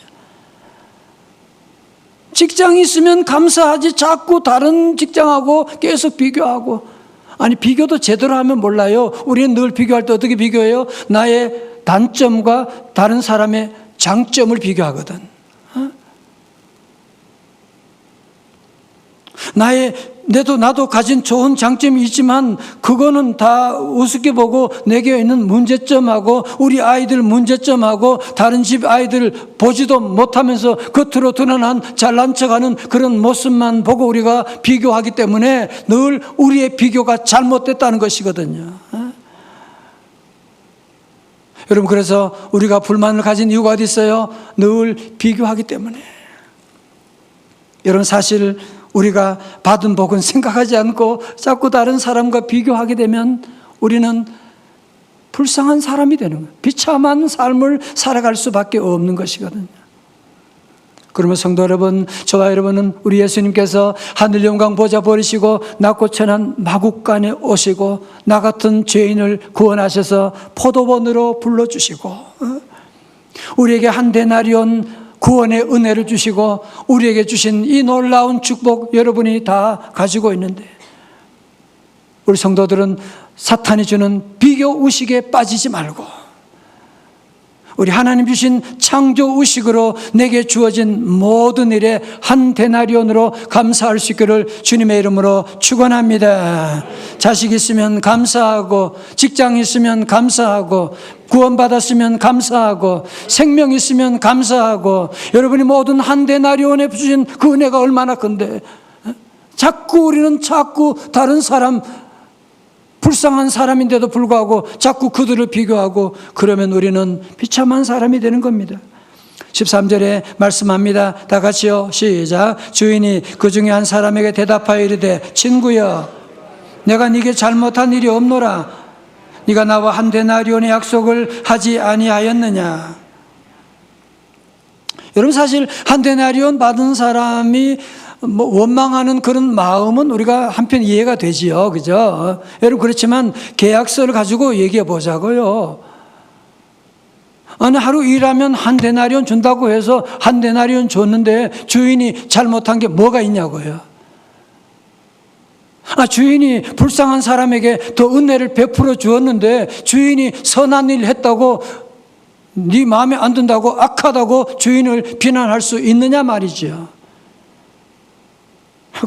Speaker 5: 직장이 있으면 감사하지 자꾸 다른 직장하고 계속 비교하고. 아니 비교도 제대로 하면 몰라요. 우리는 늘 비교할 때 어떻게 비교해요? 나의 단점과 다른 사람의 장점을 비교하거든. 나도 가진 좋은 장점이 있지만 그거는 다 우습게 보고 내게 있는 문제점하고 우리 아이들 문제점하고 다른 집 아이들 보지도 못하면서 겉으로 드러난 잘난 척하는 그런 모습만 보고 우리가 비교하기 때문에 늘 우리의 비교가 잘못됐다는 것이거든요. 여러분, 그래서 우리가 불만을 가진 이유가 어디 있어요? 늘 비교하기 때문에. 여러분, 사실 우리가 받은 복은 생각하지 않고 자꾸 다른 사람과 비교하게 되면 우리는 불쌍한 사람이 되는 거예요. 비참한 삶을 살아갈 수밖에 없는 것이거든요. 그러면 성도 여러분, 저와 여러분은 우리 예수님께서 하늘 영광 보좌 버리시고 낮고 천한 마국간에 오시고 나 같은 죄인을 구원하셔서 포도원으로 불러주시고 우리에게 한 데나리온 구원의 은혜를 주시고 우리에게 주신 이 놀라운 축복 여러분이 다 가지고 있는데, 우리 성도들은 사탄이 주는 비교 의식에 빠지지 말고 우리 하나님 주신 창조 의식으로 내게 주어진 모든 일에 한 데나리온으로 감사할 수 있기를 주님의 이름으로 축원합니다. 자식 있으면 감사하고, 직장 있으면 감사하고, 구원받았으면 감사하고, 생명 있으면 감사하고, 여러분이 모든 한 데나리온에 주신 그 은혜가 얼마나 큰데 자꾸 우리는 다른 사람, 불쌍한 사람인데도 불구하고 자꾸 그들을 비교하고, 그러면 우리는 비참한 사람이 되는 겁니다. 13절에 말씀합니다. 다 같이요, 시작. 주인이 그 중에 한 사람에게 대답하여 이르되 친구여, 내가 네게 잘못한 일이 없노라. 네가 나와 한 데나리온의 약속을 하지 아니하였느냐. 여러분, 사실 한 데나리온 받은 사람이 원망하는 그런 마음은 우리가 한편 이해가 되지요, 그죠? 여러분, 그렇지만 계약서를 가지고 얘기해 보자고요. 아니, 하루 일하면 한 데나리온 준다고 해서 한 데나리온 줬는데 주인이 잘못한 게 뭐가 있냐고요. 주인이 불쌍한 사람에게 더 은혜를 베풀어 주었는데 주인이 선한 일 했다고, 네 마음에 안 든다고, 악하다고 주인을 비난할 수 있느냐 말이죠.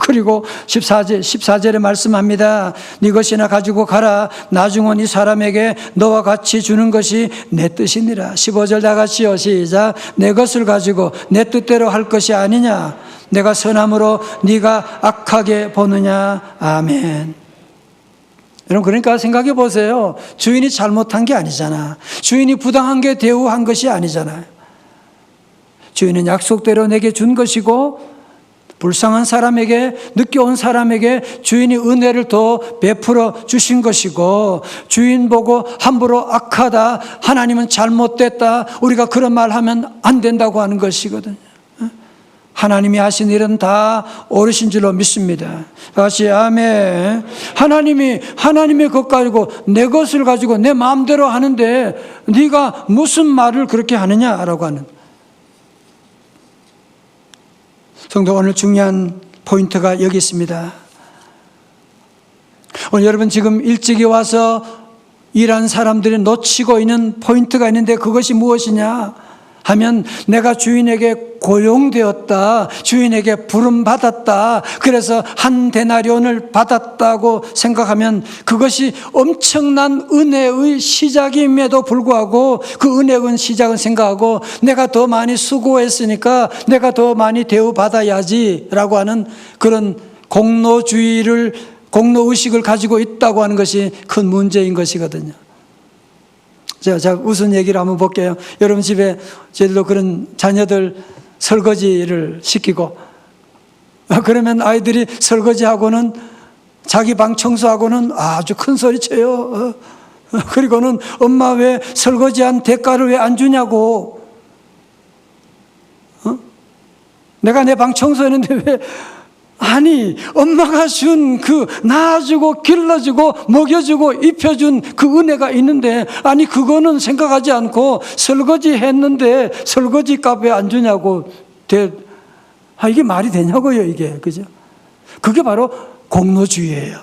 Speaker 5: 그리고 14절에 말씀합니다. 네 것이나 가지고 가라. 나중은 이 사람에게 너와 같이 주는 것이 내 뜻이니라. 15절 다 같이요, 시작. 내 것을 가지고 내 뜻대로 할 것이 아니냐. 내가 선함으로 네가 악하게 보느냐. 아멘. 여러분, 그러니까 생각해 보세요. 주인이 잘못한 게 아니잖아. 주인이 부당한 게 대우한 것이 아니잖아요. 주인은 약속대로 내게 준 것이고, 불쌍한 사람에게, 늦게 온 사람에게 주인이 은혜를 더 베풀어 주신 것이고, 주인 보고 함부로 악하다, 하나님은 잘못됐다, 우리가 그런 말 하면 안 된다고 하는 것이거든요. 하나님이 하신 일은 다 옳으신 줄로 믿습니다. 다시 아멘. 하나님의 것 가지고, 내 것을 가지고 내 마음대로 하는데 네가 무슨 말을 그렇게 하느냐라고 하는. 성도, 오늘 중요한 포인트가 여기 있습니다. 오늘 여러분 지금 일찍이 와서 일한 사람들이 놓치고 있는 포인트가 있는데, 그것이 무엇이냐 하면, 내가 주인에게 고용되었다, 주인에게 부름받았다, 그래서 한 데나리온을 받았다고 생각하면 그것이 엄청난 은혜의 시작임에도 불구하고, 그 은혜의 시작은 생각하고 내가 더 많이 수고했으니까 내가 더 많이 대우받아야지 라고 하는 그런 공로의식을 가지고 있다고 하는 것이 큰 문제인 것이거든요. 자, 무슨 얘기를 한번 볼게요. 여러분 집에 저희들도 그런 자녀들 설거지를 시키고, 그러면 아이들이 설거지하고는, 자기 방 청소하고는 아주 큰 소리 쳐요. 그리고는 엄마 왜 설거지한 대가를 왜 안 주냐고. 내가 내 방 청소했는데 왜. 아니, 엄마가 준 그 낳아주고 길러주고 먹여주고 입혀준 그 은혜가 있는데, 아니 그거는 생각하지 않고 설거지 했는데 설거지 값 왜 안 주냐고. 이게 말이 되냐고요, 이게. 그죠? 그게 바로 공로주의예요.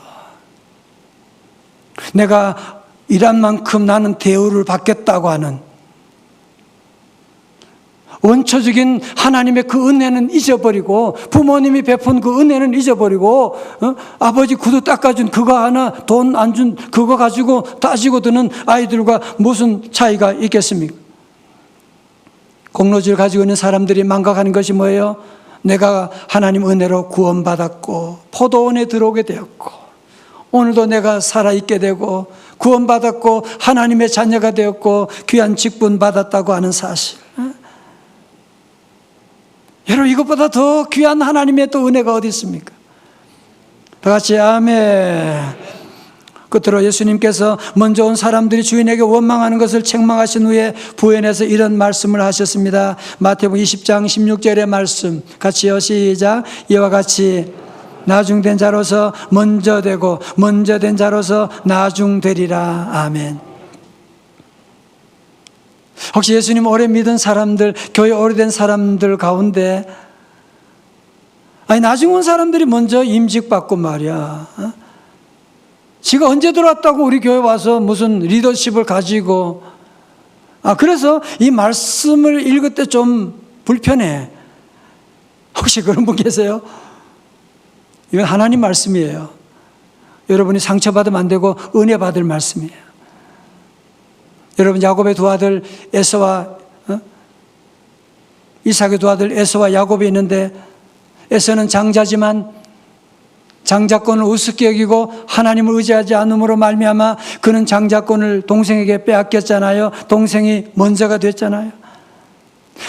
Speaker 5: 내가 일한 만큼 나는 대우를 받겠다고 하는, 원초적인 하나님의 그 은혜는 잊어버리고, 부모님이 베푼 그 은혜는 잊어버리고, 아버지 구두 닦아준 그거 하나, 돈 안 준 그거 가지고 따지고 드는 아이들과 무슨 차이가 있겠습니까? 공로주의를 가지고 있는 사람들이 망각하는 것이 뭐예요? 내가 하나님 은혜로 구원받았고 포도원에 들어오게 되었고 오늘도 내가 살아있게 되고 구원받았고 하나님의 자녀가 되었고 귀한 직분 받았다고 하는 사실. 여러분, 이것보다 더 귀한 하나님의 또 은혜가 어디 있습니까? 다 같이 아멘. 끝으로 예수님께서 먼저 온 사람들이 주인에게 원망하는 것을 책망하신 후에 부연해서 이런 말씀을 하셨습니다. 마태복음 20장 16절의 말씀 같이요, 시작. 이와 같이 나중된 자로서 먼저 되고 먼저 된 자로서 나중되리라. 아멘. 혹시 예수님 오래 믿은 사람들, 교회 오래된 사람들 가운데 나중 온 사람들이 먼저 임직받고 말이야. 지가 언제 들어왔다고 우리 교회 와서 무슨 리더십을 가지고. 그래서 이 말씀을 읽을 때 좀 불편해. 혹시 그런 분 계세요? 이건 하나님 말씀이에요. 여러분이 상처받으면 안 되고 은혜 받을 말씀이에요. 여러분, 야곱의 두 아들 에서와 이삭의 두 아들 에서와 야곱이 있는데, 에서는 장자지만 장자권을 우습게 여기고 하나님을 의지하지 않음으로 말미암아 그는 장자권을 동생에게 빼앗겼잖아요. 동생이 먼저가 됐잖아요.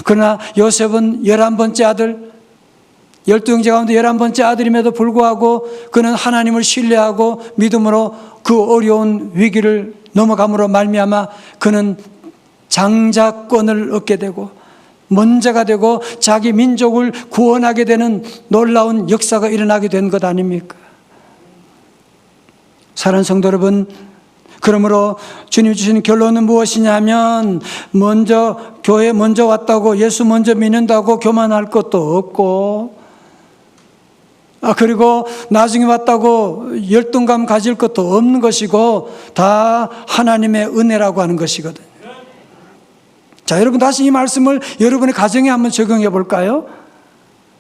Speaker 5: 그러나 요셉은 11번째 아들, 12형제 가운데 11번째 아들임에도 불구하고 그는 하나님을 신뢰하고 믿음으로 그 어려운 위기를 넘어감으로 말미암아 그는 장자권을 얻게 되고 먼저가 되고 자기 민족을 구원하게 되는 놀라운 역사가 일어나게 된 것 아닙니까? 사랑하는 성도 여러분, 그러므로 주님 주신 결론은 무엇이냐면, 먼저 교회 먼저 왔다고 예수 먼저 믿는다고 교만할 것도 없고, 그리고 나중에 왔다고 열등감 가질 것도 없는 것이고, 다 하나님의 은혜라고 하는 것이거든요. 자, 여러분, 다시 이 말씀을 여러분의 가정에 한번 적용해 볼까요?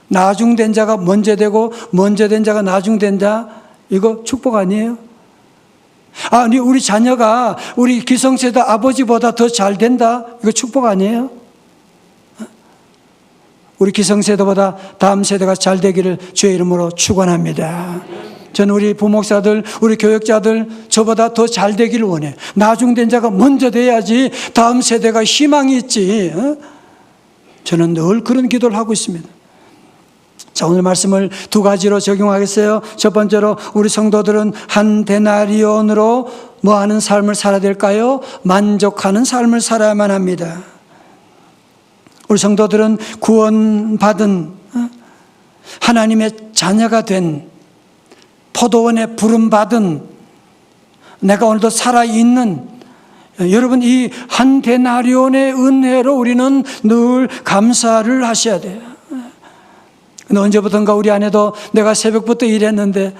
Speaker 5: 나중된 자가 먼저 되고 먼저 된 자가 나중된 자, 이거 축복 아니에요? 우리 자녀가 우리 기성세대 아버지보다 더 잘 된다, 이거 축복 아니에요? 우리 기성세대보다 다음 세대가 잘 되기를 주의 이름으로 축원합니다. 저는 우리 부목사들, 우리 교역자들 저보다 더 잘 되기를 원해. 나중된 자가 먼저 돼야지 다음 세대가 희망이 있지. 저는 늘 그런 기도를 하고 있습니다. 자, 오늘 말씀을 두 가지로 적용하겠어요. 첫 번째로, 우리 성도들은 한 데나리온으로 뭐 하는 삶을 살아야 될까요? 만족하는 삶을 살아야만 합니다. 우리 성도들은 구원받은 하나님의 자녀가 된, 포도원에 부름받은, 내가 오늘도 살아있는, 여러분, 이 한 데나리온의 은혜로 우리는 늘 감사를 하셔야 돼요. 근데 언제부턴가 우리 안에도 내가 새벽부터 일했는데,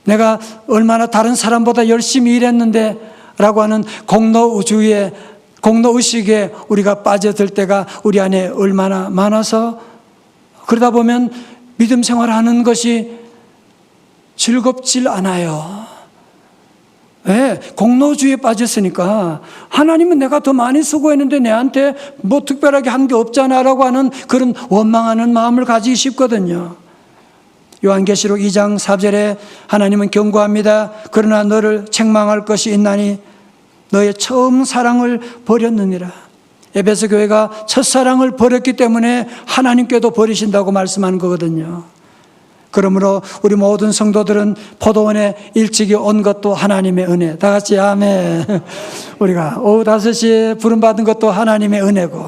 Speaker 5: 내가 얼마나 다른 사람보다 열심히 일했는데 라고 하는 공로주의에, 공로의식에 우리가 빠져들 때가 우리 안에 얼마나 많아서, 그러다 보면 믿음 생활하는 것이 즐겁질 않아요. 왜? 공로주의에 빠졌으니까. 하나님은 내가 더 많이 수고했는데 내한테 뭐 특별하게 한 게 없잖아 라고 하는 그런 원망하는 마음을 가지기 쉽거든요. 요한계시록 2장 4절에 하나님은 경고합니다. 그러나 너를 책망할 것이 있나니 너의 처음 사랑을 버렸느니라. 에베소 교회가 첫사랑을 버렸기 때문에 하나님께도 버리신다고 말씀하는 거거든요. 그러므로 우리 모든 성도들은 포도원에 일찍이 온 것도 하나님의 은혜. 다 같이 아멘. 우리가 오후 5시에 부름받은 것도 하나님의 은혜고,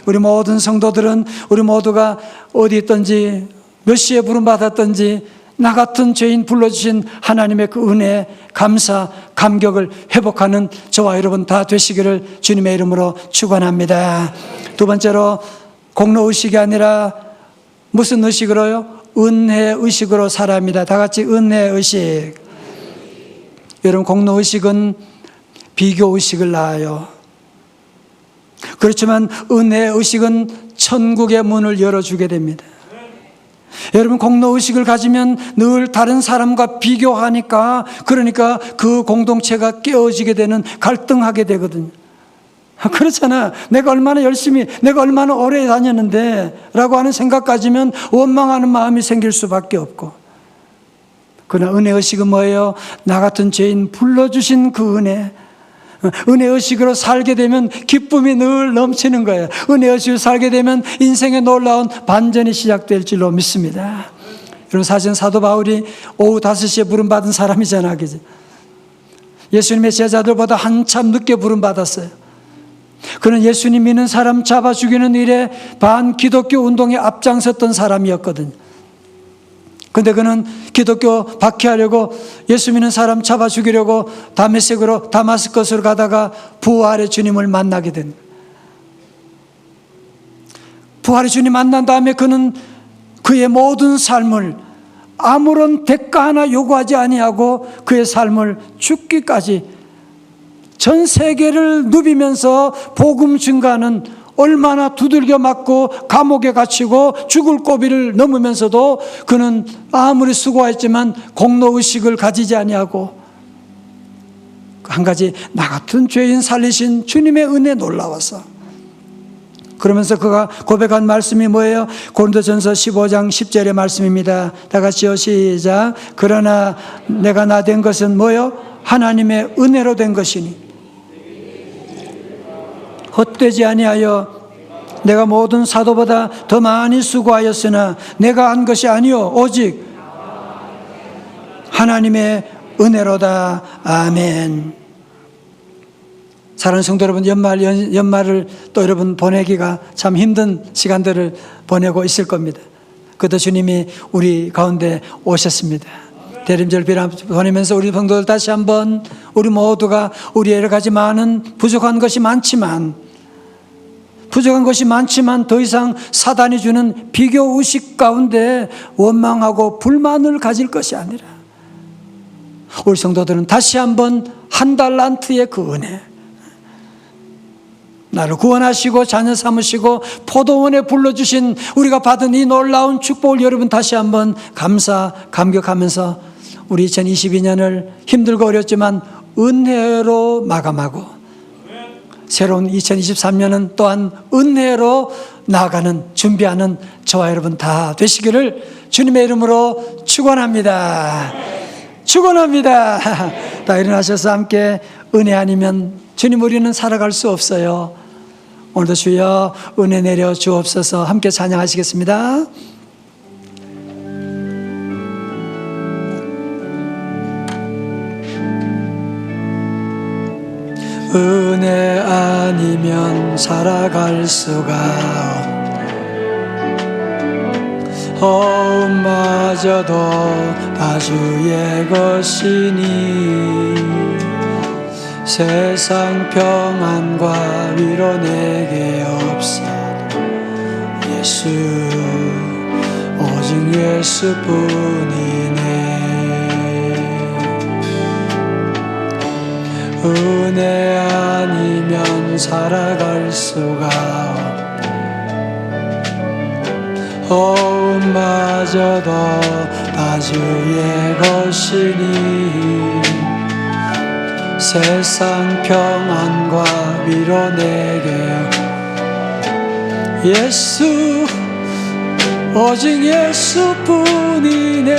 Speaker 5: 우리 모든 성도들은 우리 모두가 어디 있든지 몇 시에 부름받았든지 나 같은 죄인 불러주신 하나님의 그 은혜, 감사, 감격을 회복하는 저와 여러분 다 되시기를 주님의 이름으로 축원합니다. 두 번째로, 공로의식이 아니라 무슨 의식으로요? 은혜의식으로 살아야 합니다. 다 같이 은혜의식. 여러분, 공로의식은 비교의식을 낳아요. 그렇지만 은혜의식은 천국의 문을 열어주게 됩니다. 여러분, 공로의식을 가지면 늘 다른 사람과 비교하니까, 그러니까 그 공동체가 깨어지게 되는, 갈등하게 되거든요. 그렇잖아. 내가 얼마나 열심히, 내가 얼마나 오래 다녔는데 라고 하는 생각 가지면 원망하는 마음이 생길 수밖에 없고, 그러나 은혜 의식은 뭐예요? 나 같은 죄인 불러주신 그 은혜. 은혜 의식으로 살게 되면 기쁨이 늘 넘치는 거예요. 은혜 의식으로 살게 되면 인생의 놀라운 반전이 시작될 줄로 믿습니다. 여러분, 사실은 사도 바울이 오후 5시에 부름받은 사람이잖아, 그죠? 예수님의 제자들보다 한참 늦게 부름받았어요. 그는 예수님 믿는 사람 잡아 죽이는 일에 반기독교 운동에 앞장섰던 사람이었거든요. 근데 그는 기독교 박해하려고 예수 믿는 사람 잡아 죽이려고 다마스커스로 가다가 부활의 주님을 만나게 된 거예요. 부활의 주님 만난 다음에 그는 그의 모든 삶을 아무런 대가 하나 요구하지 아니하고 그의 삶을 죽기까지 전 세계를 누비면서 복음 증가하는, 얼마나 두들겨 맞고 감옥에 갇히고 죽을 고비를 넘으면서도 그는 아무리 수고했지만 공로의식을 가지지 아니하고, 한 가지, 나 같은 죄인 살리신 주님의 은혜 놀라워서. 그러면서 그가 고백한 말씀이 뭐예요? 고린도전서 15장 10절의 말씀입니다. 다 같이요, 시작. 그러나 내가 나 된 것은 뭐예요? 하나님의 은혜로 된 것이니 헛되지 아니하여 내가 모든 사도보다 더 많이 수고하였으나 내가 한 것이 아니요 오직 하나님의 은혜로다. 아멘. 사랑하는 성도 여러분, 연말을 또 여러분 보내기가 참 힘든 시간들을 보내고 있을 겁니다. 그때 주님이 우리 가운데 오셨습니다. 대림절 보내면서 우리 성도들 다시 한번 우리 모두가 우리 여러 가지 많은 부족한 것이 많지만 더 이상 사단이 주는 비교 의식 가운데 원망하고 불만을 가질 것이 아니라 우리 성도들은 다시 한번 한 달란트의 그 은혜, 나를 구원하시고 자녀 삼으시고 포도원에 불러주신 우리가 받은 이 놀라운 축복을 여러분 다시 한번 감격하면서 우리 2022년을 힘들고 어렵지만 은혜로 마감하고 새로운 2023년은 또한 은혜로 나아가는, 준비하는 저와 여러분 다 되시기를 주님의 이름으로 축원합니다. 축원합니다. 다 일어나셔서 함께 은혜 아니면 주님 우리는 살아갈 수 없어요. 오늘도 주여 은혜 내려 주옵소서. 함께 찬양하시겠습니다. 은혜 아니면 살아갈 수가 마저도 다 주의 것이니 세상 평안과 위로 내게 없사도 예수 오직 예수뿐이네. 은혜 아니면 살아갈 수가 마저도 다 주의 것이니 세상 평안과 위로 내게 예수 오직 예수뿐이네.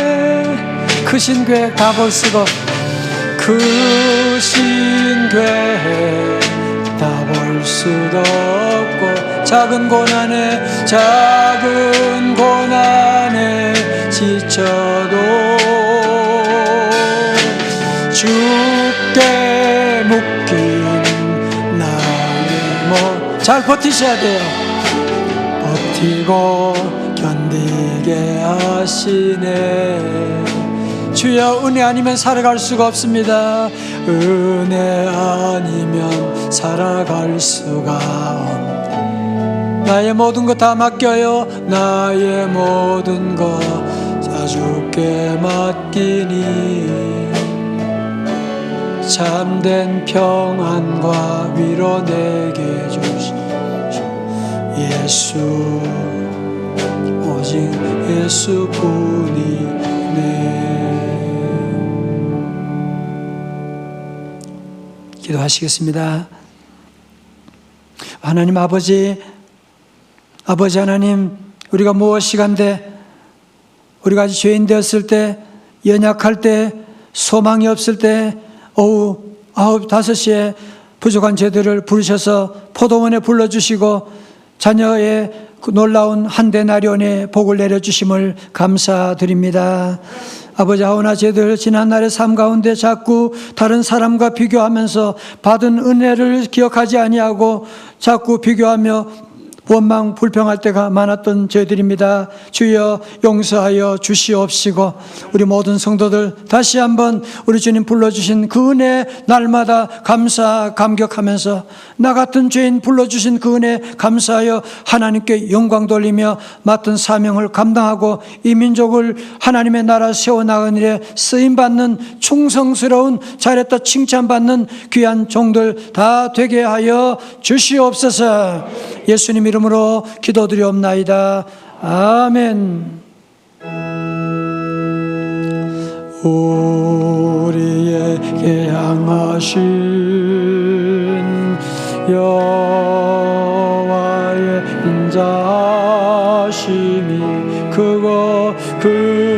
Speaker 5: 크신 계획 다 볼 수가 크신 계획 다 볼 수도 없고 작은 고난에 지쳐도 주께 묶인 나의 몸 잘 버티셔야 돼요. 버티고 견디게 하시네. 주여 은혜 아니면 살아갈 수가 없습니다. 은혜 아니면 살아갈 수가 없네. 나의 모든 것 다 맡겨요. 나의 모든 것 다 주께 맡기니 참된 평안과 위로 내게 주시오. 예수 오직 예수뿐이네. 기도하시겠습니다. 하나님 아버지 하나님, 우리가 무엇이간데 우리가 아직 죄인 되었을 때 연약할 때, 소망이 없을 때 오후 9, 5시에 부족한 저희들을 부르셔서 포도원에 불러주시고 자녀의 그 놀라운 한 데나리온의 복을 내려주심을 감사드립니다. 아버지, 하오나 저희들 지난날의 삶 가운데 자꾸 다른 사람과 비교하면서 받은 은혜를 기억하지 아니하고 자꾸 비교하며 원망 불평할 때가 많았던 저희들입니다. 주여 용서하여 주시옵시고 우리 모든 성도들 다시 한번 우리 주님 불러주신 그 은혜 날마다 감격하면서 나 같은 죄인 불러주신 그 은혜 감사하여 하나님께 영광 돌리며 맡은 사명을 감당하고 이 민족을 하나님의 나라 세워나가는 일에 쓰임받는 충성스러운 잘했다 칭찬받는 귀한 종들 다 되게 하여 주시옵소서. 예수님 이름으로 기도드리옵나이다. 아멘. 우리에게 향하신 여호와의 인자심이 크고 크도다.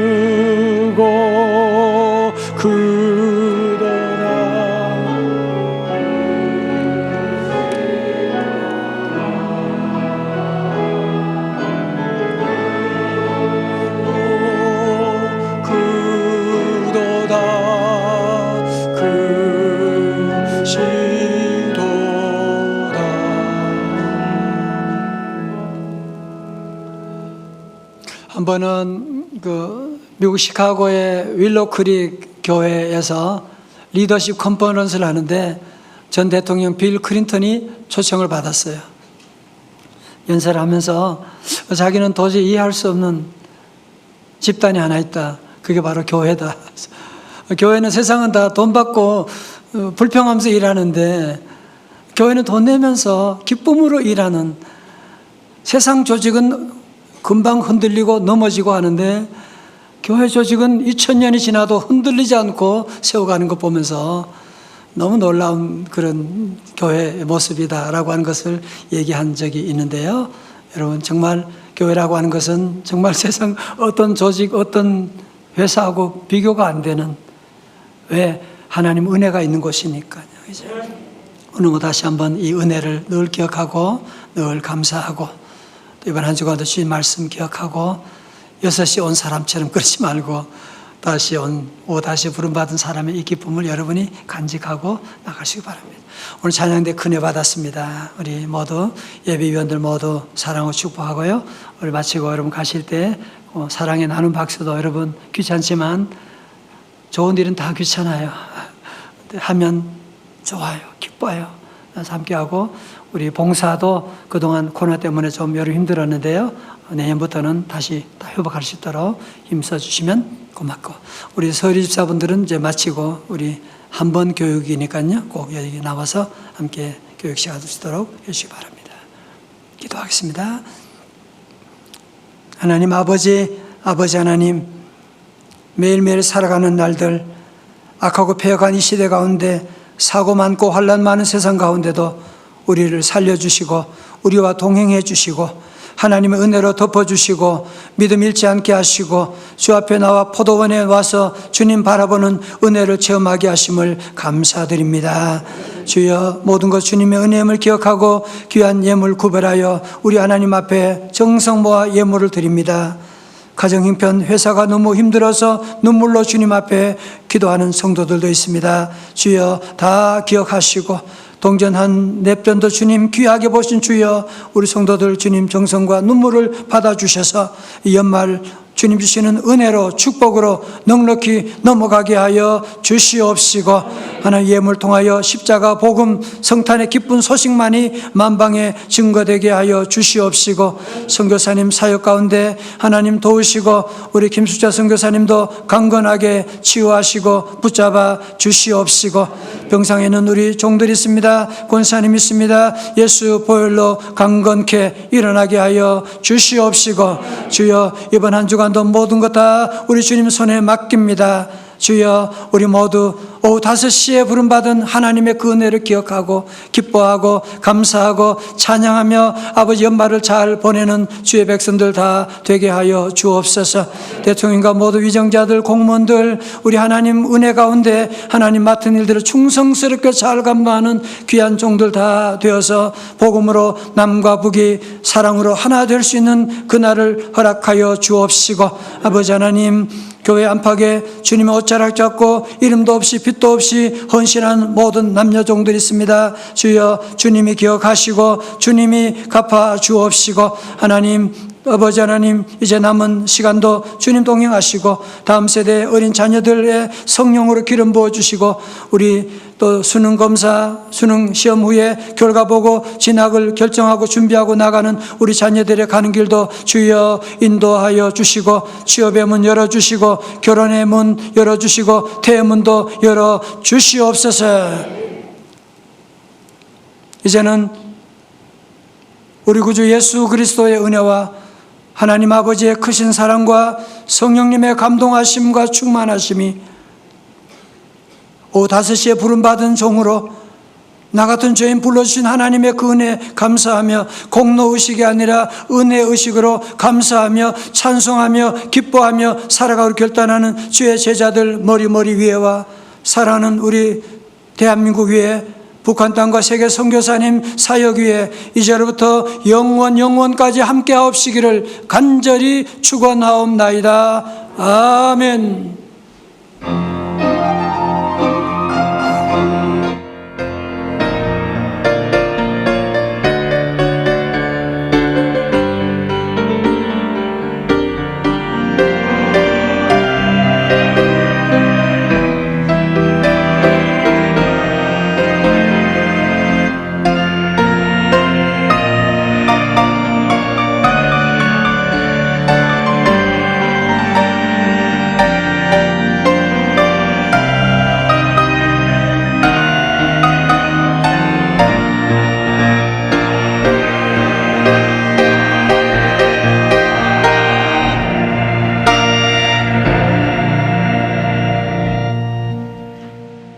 Speaker 5: 한 번은 그 미국 시카고의 윌로크릭 교회에서 리더십 컨퍼런스를 하는데 전 대통령 빌 클린턴이 초청을 받았어요. 연설을 하면서 자기는 도저히 이해할 수 없는 집단이 하나 있다. 그게 바로 교회다. 교회는 세상은 다 돈 받고 불평하면서 일하는데 교회는 돈 내면서 기쁨으로 일하는, 세상 조직은 금방 흔들리고 넘어지고 하는데 교회 조직은 2000년이 지나도 흔들리지 않고 세워가는 것 보면서 너무 놀라운 그런 교회의 모습이다라고 하는 것을 얘기한 적이 있는데요. 여러분, 정말 교회라고 하는 것은 정말 세상 어떤 조직, 어떤 회사하고 비교가 안 되는, 왜? 하나님 은혜가 있는 곳이니까요. 이제 오늘 다시 한번 이 은혜를 늘 기억하고 늘 감사하고 또 이번 한 주간도 주신 말씀 기억하고 6시 온 사람처럼 그러지 말고 다시 부름받은 사람의 이 기쁨을 여러분이 간직하고 나가시기 바랍니다. 오늘 찬양대 큰애 받았습니다. 우리 모두 예배위원들 모두 사랑하고 축복하고요. 우리 마치고 여러분 가실 때 사랑의 나눔 박수도 여러분 귀찮지만 좋은 일은 다 귀찮아요. 하면 좋아요. 기뻐요. 함께하고 우리 봉사도 그동안 코로나 때문에 좀 여러 힘들었는데요. 내년부터는 다시 다 회복할 수 있도록 힘써주시면 고맙고, 우리 서리 집사분들은 이제 마치고 우리 한 번 교육이니까요. 꼭 여기 나와서 함께 교육 시간 주시도록 해주시기 바랍니다. 기도하겠습니다. 하나님 아버지 하나님, 매일매일 살아가는 날들, 악하고 폐역한 이 시대 가운데 사고 많고 환난 많은 세상 가운데도 우리를 살려주시고 우리와 동행해 주시고 하나님의 은혜로 덮어주시고 믿음 잃지 않게 하시고 주 앞에 나와 포도원에 와서 주님 바라보는 은혜를 체험하게 하심을 감사드립니다. 주여, 모든 것 주님의 은혜임을 기억하고 귀한 예물 구별하여 우리 하나님 앞에 정성 모아 예물을 드립니다. 가정 형편, 회사가 너무 힘들어서 눈물로 주님 앞에 기도하는 성도들도 있습니다. 주여, 다 기억하시고 동전한 냅전도 주님 귀하게 보신 주여, 우리 성도들 주님 정성과 눈물을 받아주셔서 이 연말 주님 주시는 은혜로 축복으로 넉넉히 넘어가게 하여 주시옵시고, 하나님 예물 통하여 십자가 복음 성탄의 기쁜 소식만이 만방에 증거되게 하여 주시옵시고, 선교사님 사역 가운데 하나님 도우시고 우리 김수자 선교사님도 강건하게 치유하시고 붙잡아 주시옵시고, 병상에는 우리 종들이 있습니다. 권사님 있습니다. 예수 보혈로 강건케 일어나게 하여 주시옵시고, 주여, 이번 한 주간도 모든 것 다 우리 주님 손에 맡깁니다. 주여, 우리 모두 오후 5시에 부름받은 하나님의 그 은혜를 기억하고 기뻐하고 감사하고 찬양하며 아버지 연말을 잘 보내는 주의 백성들 다 되게 하여 주옵소서. 대통령과 모두 위정자들, 공무원들, 우리 하나님 은혜 가운데 하나님 맡은 일들을 충성스럽게 잘 감당하는 귀한 종들 다 되어서 복음으로 남과 북이 사랑으로 하나 될 수 있는 그날을 허락하여 주옵시고, 아버지 하나님 교회 안팎에 주님의 옷자락 잡고 이름도 없이 빛도 없이 헌신한 모든 남녀 종들이 있습니다. 주여, 주님이 기억하시고 주님이 갚아 주옵시고, 하나님 아버지 하나님 이제 남은 시간도 주님 동행하시고 다음 세대 어린 자녀들의 성령으로 기름 부어주시고, 우리 또 수능 검사, 수능 시험 후에 결과 보고 진학을 결정하고 준비하고 나가는 우리 자녀들의 가는 길도 주여 인도하여 주시고, 취업의 문 열어주시고 결혼의 문 열어주시고 퇴문도 열어주시옵소서. 이제는 우리 구주 예수 그리스도의 은혜와 하나님 아버지의 크신 사랑과 성령님의 감동하심과 충만하심이 오후 5시에 부름받은 종으로 나 같은 죄인 불러주신 하나님의 그 은혜 감사하며 공로의식이 아니라 은혜의식으로 감사하며 찬송하며 기뻐하며 살아가기로 결단하는 주의 제자들 머리 위에와 사랑하는 우리 대한민국 위에, 북한 땅과 세계 선교사님 사역 위에 이제로부터 영원까지 함께 하옵시기를 간절히 축원하옵나이다. 아멘.